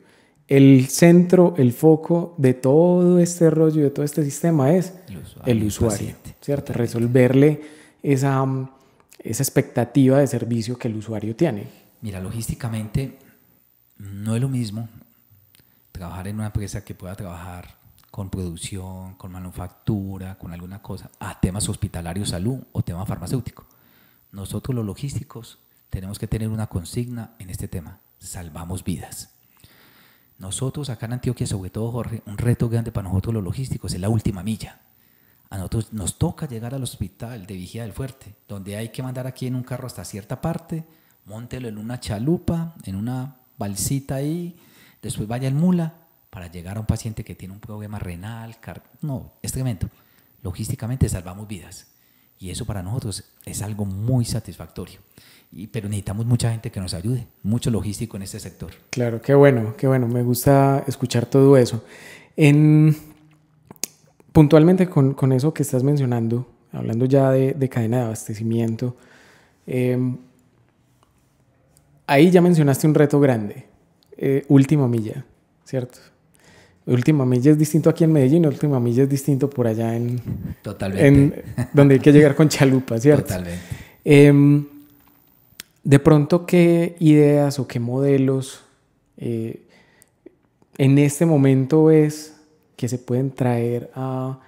el centro, el foco de todo este rollo, de todo este sistema es el usuario, ¿cierto? Totalmente. Resolverle esa expectativa de servicio que el usuario tiene. Mira, logísticamente no es lo mismo trabajar en una empresa que pueda trabajar con producción, con manufactura, con alguna cosa, a temas hospitalarios, salud o tema farmacéutico. Nosotros los logísticos tenemos que tener una consigna en este tema: salvamos vidas. Nosotros acá en Antioquia, sobre todo, Jorge, un reto grande para nosotros los logísticos es la última milla. A nosotros nos toca llegar al hospital de Vigía del Fuerte, donde hay que mandar aquí en un carro hasta cierta parte, móntelo en una chalupa, en una balsita ahí, después vaya en mula para llegar a un paciente que tiene un problema renal. No, es tremendo. Logísticamente salvamos vidas y eso para nosotros es algo muy satisfactorio. Pero necesitamos mucha gente que nos ayude, mucho logístico en este sector. Claro, qué bueno, me gusta escuchar todo eso. Puntualmente con eso que estás mencionando, hablando ya de cadena de abastecimiento, ahí ya mencionaste un reto grande, última milla, ¿cierto? Última milla es distinto aquí en Medellín, última milla es distinto por allá Totalmente. Donde hay que llegar con chalupa, ¿cierto? Totalmente. De pronto, ¿qué ideas o qué modelos en este momento ves que se pueden traer a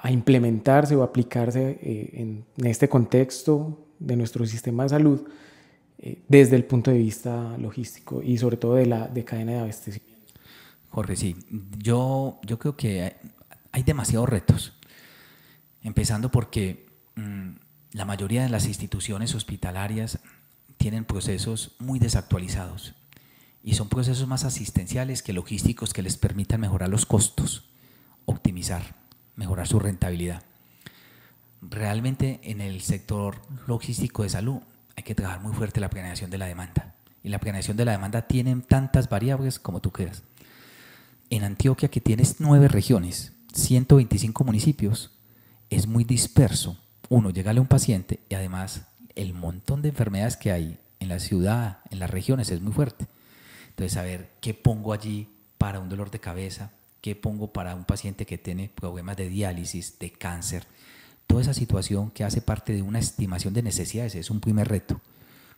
implementarse o aplicarse en este contexto de nuestro sistema de salud desde el punto de vista logístico y sobre todo de cadena de abastecimiento? Jorge, sí, yo creo que hay demasiados retos, empezando porque la mayoría de las instituciones hospitalarias tienen procesos muy desactualizados y son procesos más asistenciales que logísticos que les permitan mejorar los costos, optimizar, mejorar su rentabilidad. Realmente en el sector logístico de salud hay que trabajar muy fuerte la planeación de la demanda, y la planeación de la demanda tiene tantas variables como tú quieras. En Antioquia, que tienes 9 regiones, 125 municipios, es muy disperso. Uno, llegarle a un paciente y además el montón de enfermedades que hay en la ciudad, en las regiones, es muy fuerte. Entonces, saber qué pongo allí para un dolor de cabeza, qué pongo para un paciente que tiene problemas de diálisis, de cáncer. Toda esa situación que hace parte de una estimación de necesidades es un primer reto.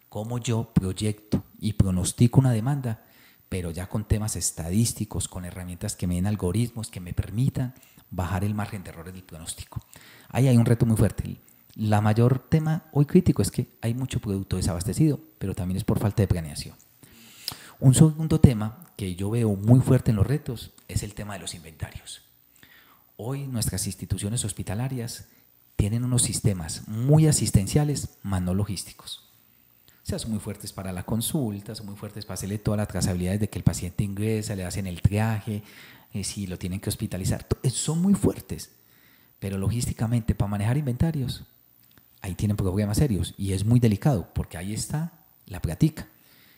Cómo yo proyecto y pronostico una demanda, pero ya con temas estadísticos, con herramientas que me den algoritmos que me permitan bajar el margen de errores del pronóstico. Ahí hay un reto muy fuerte. La mayor tema hoy crítico es que hay mucho producto desabastecido, pero también es por falta de planeación. Un segundo tema que yo veo muy fuerte en los retos es el tema de los inventarios. Hoy nuestras instituciones hospitalarias tienen unos sistemas muy asistenciales, más no logísticos. O sea, son muy fuertes para la consulta, son muy fuertes para hacerle todas las trazabilidades de que el paciente ingresa, le hacen el triaje, si lo tienen que hospitalizar. Son muy fuertes, pero logísticamente para manejar inventarios, ahí tienen problemas serios y es muy delicado porque ahí está la plática.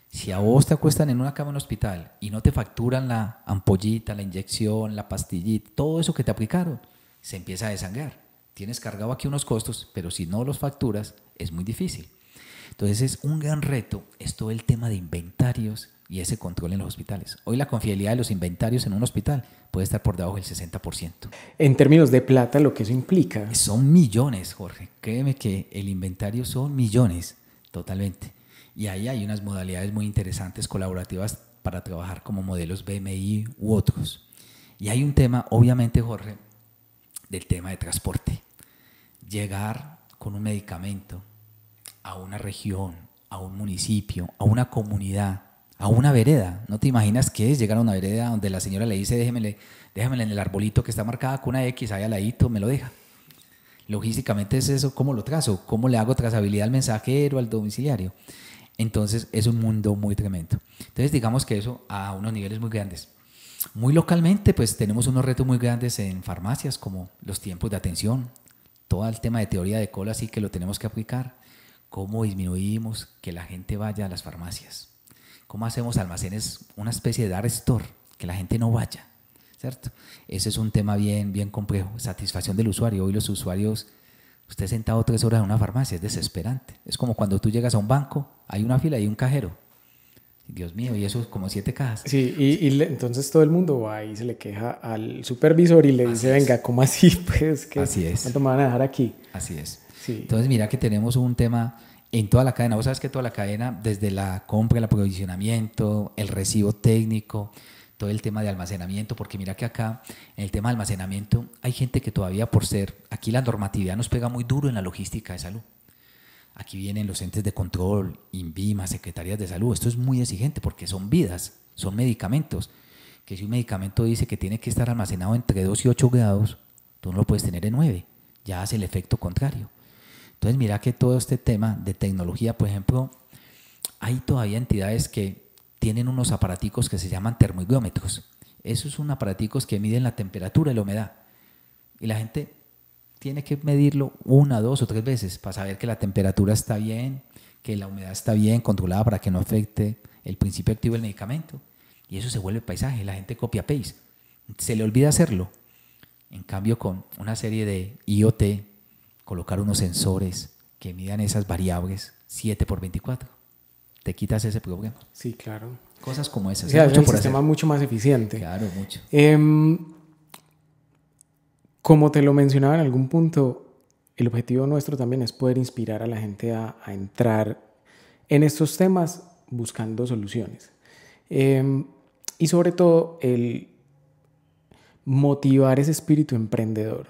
Si a vos te acuestan en una cama en un hospital y no te facturan la ampollita, la inyección, la pastillita, todo eso que te aplicaron, se empieza a desangrar. Tienes cargado aquí unos costos, pero si no los facturas es muy difícil. Entonces es un gran reto, es todo el tema de inventarios y ese control en los hospitales. Hoy la confiabilidad de los inventarios en un hospital puede estar por debajo del 60%. En términos de plata, lo que eso implica. Son millones, Jorge. Créeme que el inventario son millones, totalmente. Y ahí hay unas modalidades muy interesantes colaborativas para trabajar como modelos BMI u otros. Y hay un tema, obviamente, Jorge, del tema de transporte. Llegar con un medicamento a una región, a un municipio, a una comunidad, a una vereda. ¿No te imaginas qué es llegar a una vereda donde la señora le dice déjamela en el arbolito que está marcada con una X, ahí al ladito, me lo deja? Logísticamente es eso, ¿cómo lo trazo? ¿Cómo le hago trazabilidad al mensajero, al domiciliario? Entonces es un mundo muy tremendo. Entonces digamos que eso a unos niveles muy grandes. Muy localmente pues tenemos unos retos muy grandes en farmacias como los tiempos de atención, todo el tema de teoría de cola sí que lo tenemos que aplicar. ¿Cómo disminuimos que la gente vaya a las farmacias? ¿Cómo hacemos almacenes, una especie de dark store, que la gente no vaya? ¿Cierto? Ese es un tema bien complejo. Satisfacción del usuario. Hoy los usuarios, usted sentado 3 horas en una farmacia, es desesperante. Es como cuando tú llegas a un banco, hay una fila y un cajero. Dios mío, y eso es como 7 cajas. Sí, entonces todo el mundo va y se le queja al supervisor y le dice, venga, ¿cómo así? Pues, ¿cuánto me van a dejar aquí? Así es. Sí. Entonces mira que tenemos un tema en toda la cadena. Vos sabes que toda la cadena, desde la compra, el aprovisionamiento, el recibo técnico, todo el tema de almacenamiento, porque mira que acá en el tema de almacenamiento hay gente que todavía por ser, aquí la normatividad nos pega muy duro en la logística de salud. Aquí vienen los entes de control, INVIMA, secretarías de salud. Esto es muy exigente porque son vidas, son medicamentos. Que si un medicamento dice que tiene que estar almacenado entre 2 y 8 grados, tú no lo puedes tener en 9, ya hace el efecto contrario. Entonces mira que todo este tema de tecnología, por ejemplo, hay todavía entidades que tienen unos aparaticos que se llaman termohigrómetros. Esos son aparaticos que miden la temperatura y la humedad. Y la gente tiene que medirlo 1, 2 o 3 veces para saber que la temperatura está bien, que la humedad está bien controlada para que no afecte el principio activo del medicamento. Y eso se vuelve paisaje, la gente copia-paste. Se le olvida hacerlo. En cambio, con una serie de IoT, colocar unos sensores que midan esas variables 7x24, te quitas ese problema. Sí, claro. Cosas como esas. O sea, es un sistema mucho más eficiente. Claro, mucho. Como te lo mencionaba en algún punto, el objetivo nuestro también es poder inspirar a la gente a entrar en estos temas buscando soluciones. Y sobre todo, el motivar ese espíritu emprendedor.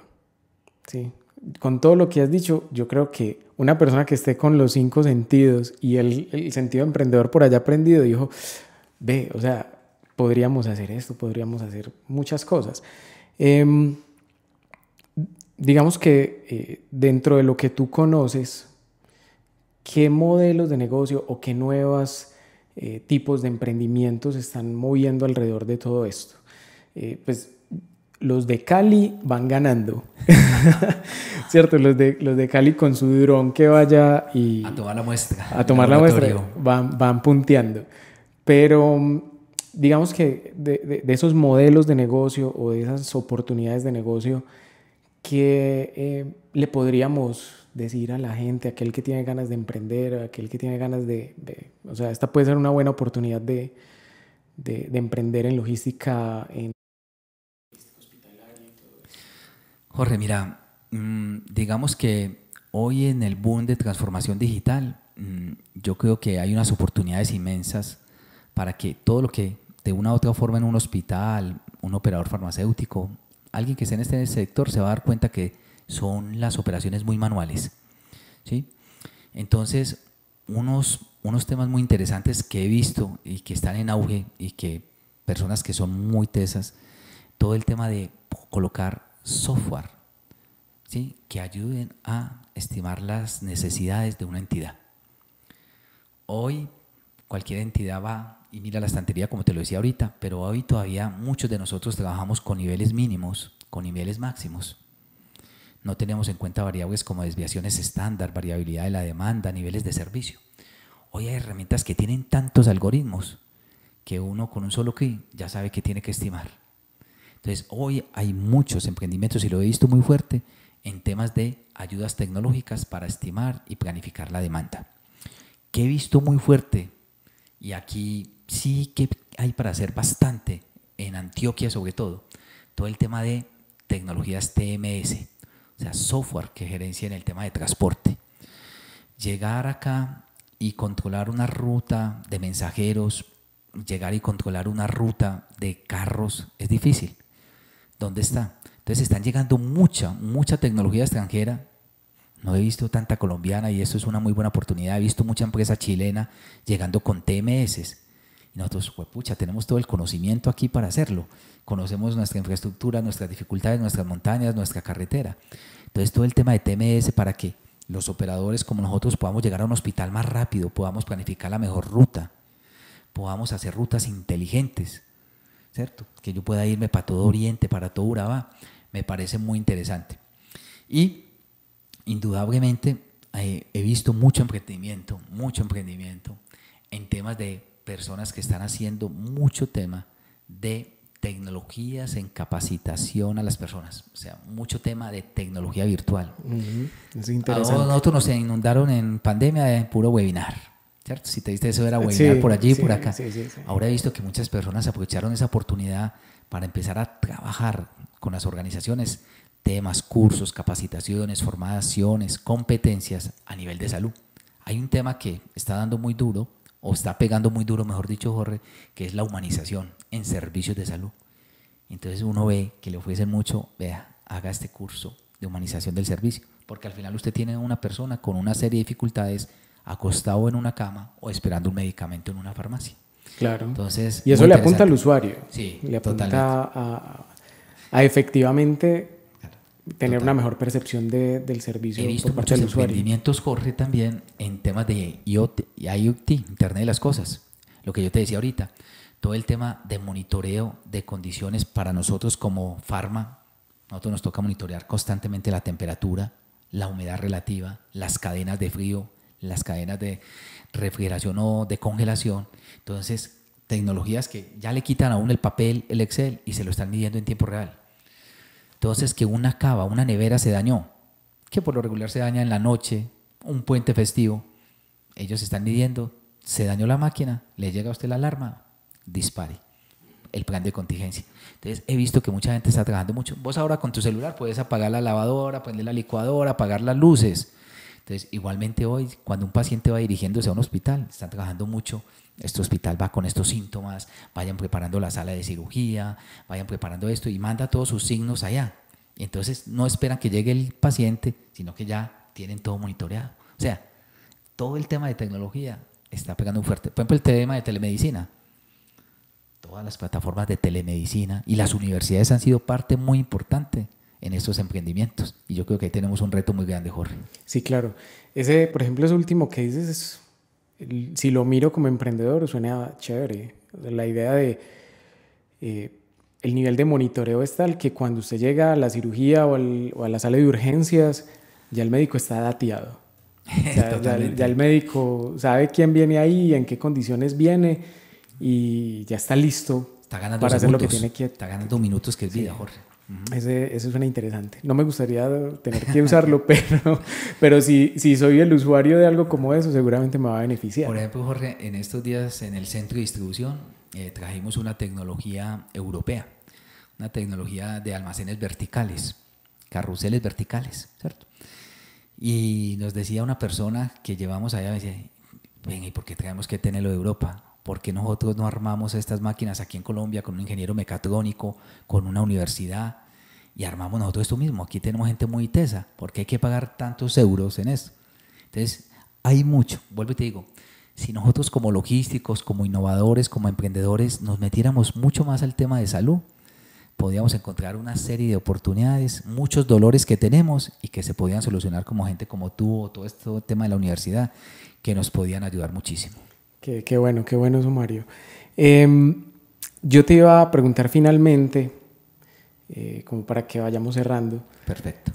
¿Sí? Con todo lo que has dicho, yo creo que una persona que esté con los 5 sentidos y el sentido emprendedor por allá aprendido, dijo, ve, o sea, podríamos hacer esto, podríamos hacer muchas cosas. Digamos que dentro de lo que tú conoces, ¿qué modelos de negocio o qué nuevos tipos de emprendimientos se están moviendo alrededor de todo esto? Pues los de Cali van ganando, ¿cierto? Los de Cali con su dron que vaya y... A tomar la muestra. A tomar la muestra, van punteando. Pero digamos que de esos modelos de negocio o de esas oportunidades de negocio, ¿qué le podríamos decir a la gente, aquel que tiene ganas de emprender, aquel que tiene ganas o sea, esta puede ser una buena oportunidad de emprender en logística, en hospitalaria y todo eso? Jorge, mira, digamos que hoy en el boom de transformación digital, yo creo que hay unas oportunidades inmensas para que todo lo que de una u otra forma en un hospital, un operador farmacéutico, alguien que esté en este sector se va a dar cuenta que son las operaciones muy manuales, ¿sí? Entonces, unos temas muy interesantes que he visto y que están en auge y que personas que son muy tesas, todo el tema de colocar software, ¿sí?, que ayuden a estimar las necesidades de una entidad. Hoy cualquier entidad va y mira la estantería, como te lo decía ahorita, pero hoy todavía muchos de nosotros trabajamos con niveles mínimos, con niveles máximos. No tenemos en cuenta variables como desviaciones estándar, variabilidad de la demanda, niveles de servicio. Hoy hay herramientas que tienen tantos algoritmos que uno con un solo clic ya sabe qué tiene que estimar. Entonces, hoy hay muchos emprendimientos, y lo he visto muy fuerte, en temas de ayudas tecnológicas para estimar y planificar la demanda. ¿Qué he visto muy fuerte? Y aquí sí que hay para hacer bastante, en Antioquia sobre todo el tema de tecnologías TMS, o sea, software que gerencia en el tema de transporte. Llegar acá y controlar una ruta de mensajeros, llegar y controlar una ruta de carros es difícil. ¿Dónde está? Entonces están llegando mucha tecnología extranjera. No he visto tanta colombiana y eso es una muy buena oportunidad. He visto mucha empresa chilena llegando con TMS. Y nosotros, pues, pucha, tenemos todo el conocimiento aquí para hacerlo. Conocemos nuestra infraestructura, nuestras dificultades, nuestras montañas, nuestra carretera. Entonces, todo el tema de TMS para que los operadores como nosotros podamos llegar a un hospital más rápido, podamos planificar la mejor ruta, podamos hacer rutas inteligentes, ¿cierto? Que yo pueda irme para todo Oriente, para todo Urabá, me parece muy interesante. Y indudablemente he visto mucho emprendimiento en temas de personas que están haciendo mucho tema de tecnologías en capacitación a las personas, o sea, mucho tema de tecnología virtual. Es interesante. Nosotros nos inundaron en pandemia de puro webinar, ¿cierto? Si te diste eso era webinar, sí, por allí, sí, por acá. Sí. Ahora he visto que muchas personas aprovecharon esa oportunidad para empezar a trabajar con las organizaciones, temas, cursos, capacitaciones, formaciones, competencias a nivel de salud. Hay un tema que está dando muy duro, o está pegando muy duro, mejor dicho, Jorge, que es la humanización en servicios de salud. Entonces uno ve que le ofrecen mucho, vea, haga este curso de humanización del servicio, porque al final usted tiene una persona con una serie de dificultades acostado en una cama o esperando un medicamento en una farmacia. Claro. Entonces, y eso le apunta al usuario. Sí, le apunta a efectivamente tener una mejor percepción del servicio. He visto muchos emprendimientos, Jorge, también en temas de IoT, Internet de las Cosas. Lo que yo te decía ahorita, todo el tema de monitoreo de condiciones para nosotros como farma. Nosotros nos toca monitorear constantemente la temperatura, la humedad relativa, las cadenas de frío, las cadenas de refrigeración o de congelación. Entonces, tecnologías que ya le quitan a uno el papel, el Excel, y se lo están midiendo en tiempo real. Entonces, que una cava, una nevera se dañó, que por lo regular se daña en la noche, un puente festivo, ellos están midiendo, se dañó la máquina, le llega a usted la alarma, dispare el plan de contingencia. Entonces, he visto que mucha gente está trabajando mucho. Vos ahora con tu celular puedes apagar la lavadora, prender la licuadora, apagar las luces. Entonces, igualmente hoy, cuando un paciente va dirigiéndose a un hospital, están trabajando mucho. Este hospital va con estos síntomas, vayan preparando la sala de cirugía, vayan preparando esto y manda todos sus signos allá. Y entonces no esperan que llegue el paciente, sino que ya tienen todo monitoreado. O sea, todo el tema de tecnología está pegando fuerte. Por ejemplo, el tema de telemedicina. Todas las plataformas de telemedicina y las universidades han sido parte muy importante en estos emprendimientos. Y yo creo que ahí tenemos un reto muy grande, Jorge. Sí, claro. Ese, por ejemplo, ese último que dices es... Si lo miro como emprendedor, suena chévere. La idea de el nivel de monitoreo es tal que cuando usted llega a la cirugía o a la sala de urgencias, ya el médico está dateado. O sea, ya el médico sabe quién viene ahí, en qué condiciones viene y ya está listo para segundos, hacer lo que tiene que. Está ganando minutos, que es vida, Jorge. Ese suena interesante. No me gustaría tener que usarlo, pero si soy el usuario de algo como eso, seguramente me va a beneficiar. Por ejemplo, Jorge, en estos días en el centro de distribución trajimos una tecnología europea, una tecnología de almacenes verticales, carruseles verticales, ¿cierto? Y nos decía una persona que llevamos allá, me decía, ven, ¿y por qué tenemos que tenerlo de Europa? ¿Por qué nosotros no armamos estas máquinas aquí en Colombia con un ingeniero mecatrónico, con una universidad y armamos nosotros esto mismo? Aquí tenemos gente muy tesa, ¿por qué hay que pagar tantos euros en esto? Entonces, hay mucho, vuelvo y te digo, si nosotros como logísticos, como innovadores, como emprendedores nos metiéramos mucho más al tema de salud, podríamos encontrar una serie de oportunidades, muchos dolores que tenemos y que se podían solucionar como gente como tú o todo este tema de la universidad, que nos podían ayudar muchísimo. Qué bueno eso, Mario. Yo te iba a preguntar finalmente, como para que vayamos cerrando. Perfecto.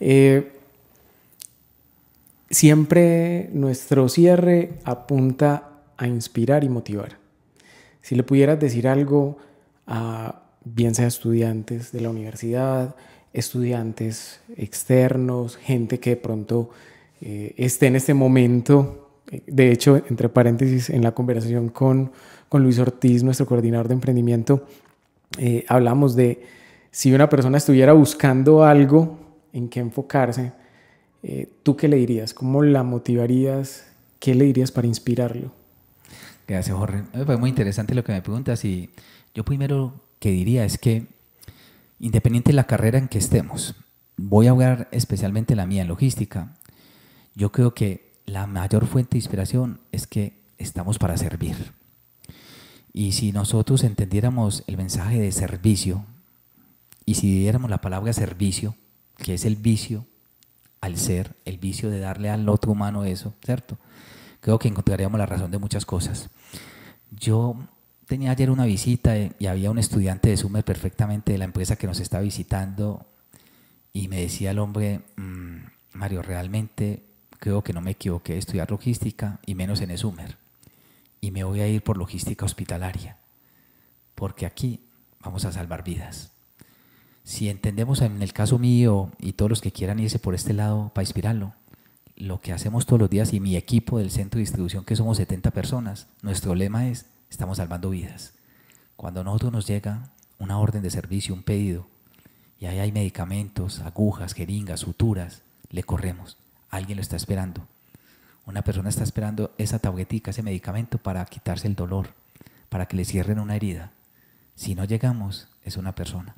Siempre nuestro cierre apunta a inspirar y motivar. Si le pudieras decir algo a bien sea estudiantes de la universidad, estudiantes externos, gente que de pronto esté en este momento. De hecho, entre paréntesis, en la conversación con Luis Ortiz, nuestro coordinador de emprendimiento, hablamos de si una persona estuviera buscando algo en qué enfocarse, ¿tú qué le dirías? ¿Cómo la motivarías? ¿Qué le dirías para inspirarlo? Gracias, Jorge. Me parece muy interesante lo que me preguntas y yo primero que diría es que independiente de la carrera en que estemos, voy a hablar especialmente la mía en logística, yo creo que la mayor fuente de inspiración es que estamos para servir. Y si nosotros entendiéramos el mensaje de servicio y si diéramos la palabra servicio, que es el vicio al ser, el vicio de darle al otro humano eso, ¿cierto? Creo que encontraríamos la razón de muchas cosas. Yo tenía ayer una visita y había un estudiante de Sumer perfectamente de la empresa que nos está visitando y me decía el hombre, Mario, realmente creo que no me equivoqué de estudiar logística y menos en ESUMER. Y me voy a ir por logística hospitalaria, porque aquí vamos a salvar vidas. Si entendemos en el caso mío y todos los que quieran irse por este lado para inspirarlo, lo que hacemos todos los días y mi equipo del centro de distribución, que somos 70 personas, nuestro lema es: estamos salvando vidas. Cuando a nosotros nos llega una orden de servicio, un pedido, y ahí hay medicamentos, agujas, jeringas, suturas, le corremos. Alguien lo está esperando. Una persona está esperando esa tabletica, ese medicamento para quitarse el dolor, para que le cierren una herida. Si no llegamos, es una persona.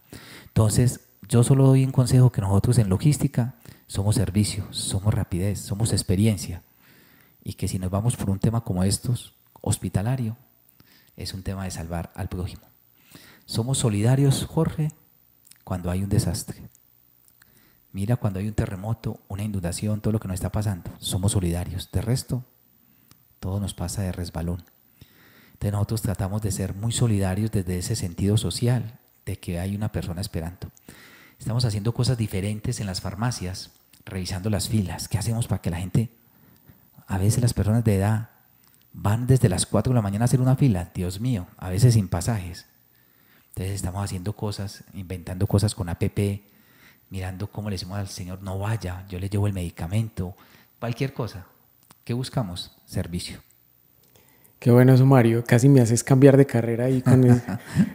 Entonces, yo solo doy un consejo, que nosotros en logística somos servicio, somos rapidez, somos experiencia. Y que si nos vamos por un tema como estos, hospitalario, es un tema de salvar al prójimo. Somos solidarios, Jorge, cuando hay un desastre. Mira, cuando hay un terremoto, una inundación, todo lo que nos está pasando, somos solidarios. De resto, todo nos pasa de resbalón. Entonces nosotros tratamos de ser muy solidarios desde ese sentido social, de que hay una persona esperando. Estamos haciendo cosas diferentes en las farmacias, revisando las filas. ¿Qué hacemos para que la gente, a veces las personas de edad, van desde las 4 de la mañana a hacer una fila? Dios mío, a veces sin pasajes. Entonces estamos haciendo cosas, inventando cosas con APP, mirando cómo le decimos al señor: no vaya, yo le llevo el medicamento, cualquier cosa. ¿Qué buscamos? Servicio. Qué bueno eso, Mario. Casi me haces cambiar de carrera ahí con eso.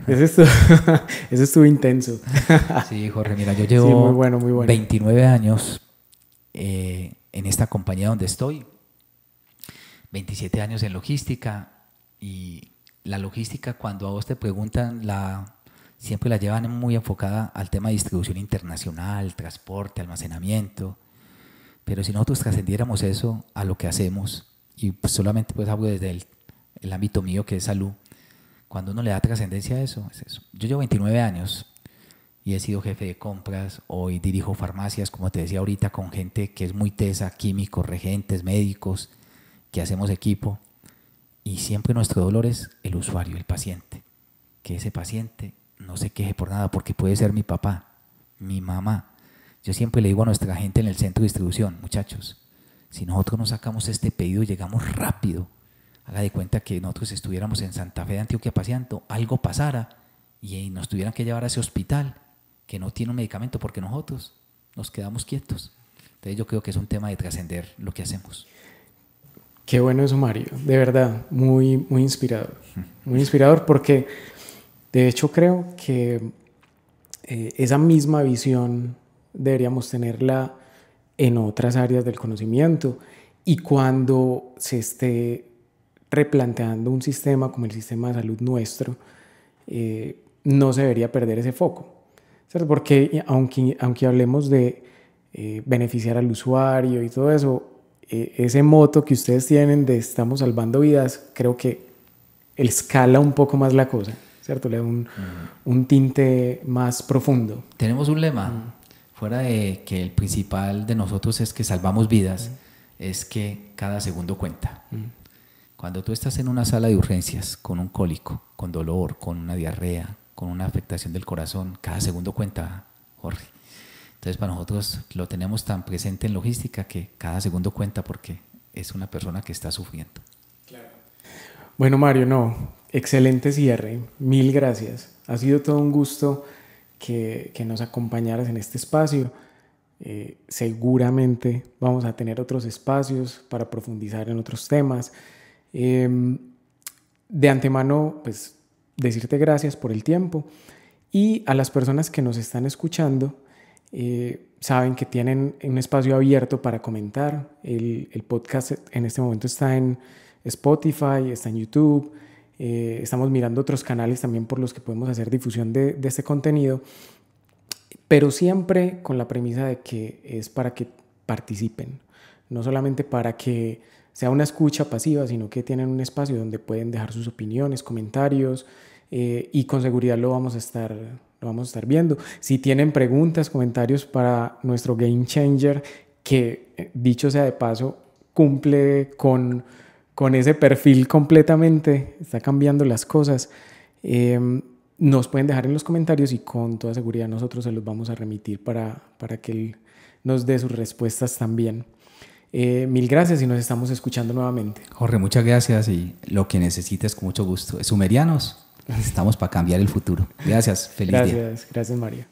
Eso estuvo intenso. Sí, Jorge, mira, yo llevo Sí, muy bueno, muy bueno. 29 años en esta compañía donde estoy, 27 años en logística, y la logística, cuando a vos te preguntan, siempre la llevan muy enfocada al tema de distribución internacional, transporte, almacenamiento. Pero si nosotros trascendiéramos eso a lo que hacemos, y pues solamente pues hablo desde el ámbito mío, que es salud, cuando uno le da trascendencia a eso, es eso. Yo llevo 29 años y he sido jefe de compras, hoy dirijo farmacias, como te decía ahorita, con gente que es muy tesa, químicos, regentes, médicos, que hacemos equipo, y siempre nuestro dolor es el usuario, el paciente. Que ese paciente no se queje por nada, porque puede ser mi papá, mi mamá. Yo siempre le digo a nuestra gente en el centro de distribución: muchachos, si nosotros no sacamos este pedido y llegamos rápido, haga de cuenta que nosotros estuviéramos en Santa Fe de Antioquia paseando, algo pasara y nos tuvieran que llevar a ese hospital que no tiene un medicamento, porque nosotros nos quedamos quietos. Entonces yo creo que es un tema de trascender lo que hacemos. Qué bueno eso, Mario. De verdad, muy, muy inspirador. Muy inspirador, porque de hecho creo que esa misma visión deberíamos tenerla en otras áreas del conocimiento, y cuando se esté replanteando un sistema como el sistema de salud nuestro, no se debería perder ese foco, ¿cierto? Porque aunque hablemos de beneficiar al usuario y todo eso, ese moto que ustedes tienen de estamos salvando vidas, creo que escala un poco más la cosa, ¿cierto? Le da un tinte más profundo. Tenemos un lema, fuera de que el principal de nosotros es que salvamos vidas, es que cada segundo cuenta. Cuando tú estás en una sala de urgencias con un cólico, con dolor, con una diarrea, con una afectación del corazón, cada segundo cuenta, Jorge. Entonces para nosotros lo tenemos tan presente en logística que cada segundo cuenta, porque es una persona que está sufriendo. Claro. Bueno, Mario, no, excelente cierre. Mil gracias. Ha sido todo un gusto que nos acompañaras en este espacio. Seguramente vamos a tener otros espacios para profundizar en otros temas. De antemano, pues decirte gracias por el tiempo, y a las personas que nos están escuchando, saben que tienen un espacio abierto para comentar. El podcast en este momento está en Spotify, está en YouTube. Estamos mirando otros canales también por los que podemos hacer difusión de este contenido, pero siempre con la premisa de que es para que participen, no solamente para que sea una escucha pasiva, sino que tienen un espacio donde pueden dejar sus opiniones, comentarios, y con seguridad lo vamos a estar viendo. Si tienen preguntas, comentarios para nuestro Game Changer, que dicho sea de paso, cumple con ese perfil completamente, está cambiando las cosas, nos pueden dejar en los comentarios, y con toda seguridad nosotros se los vamos a remitir para que él nos dé sus respuestas también. Mil gracias y nos estamos escuchando nuevamente. Jorge, muchas gracias y lo que necesites con mucho gusto. Sumerianos, estamos para cambiar el futuro. Gracias, feliz día. Gracias, María.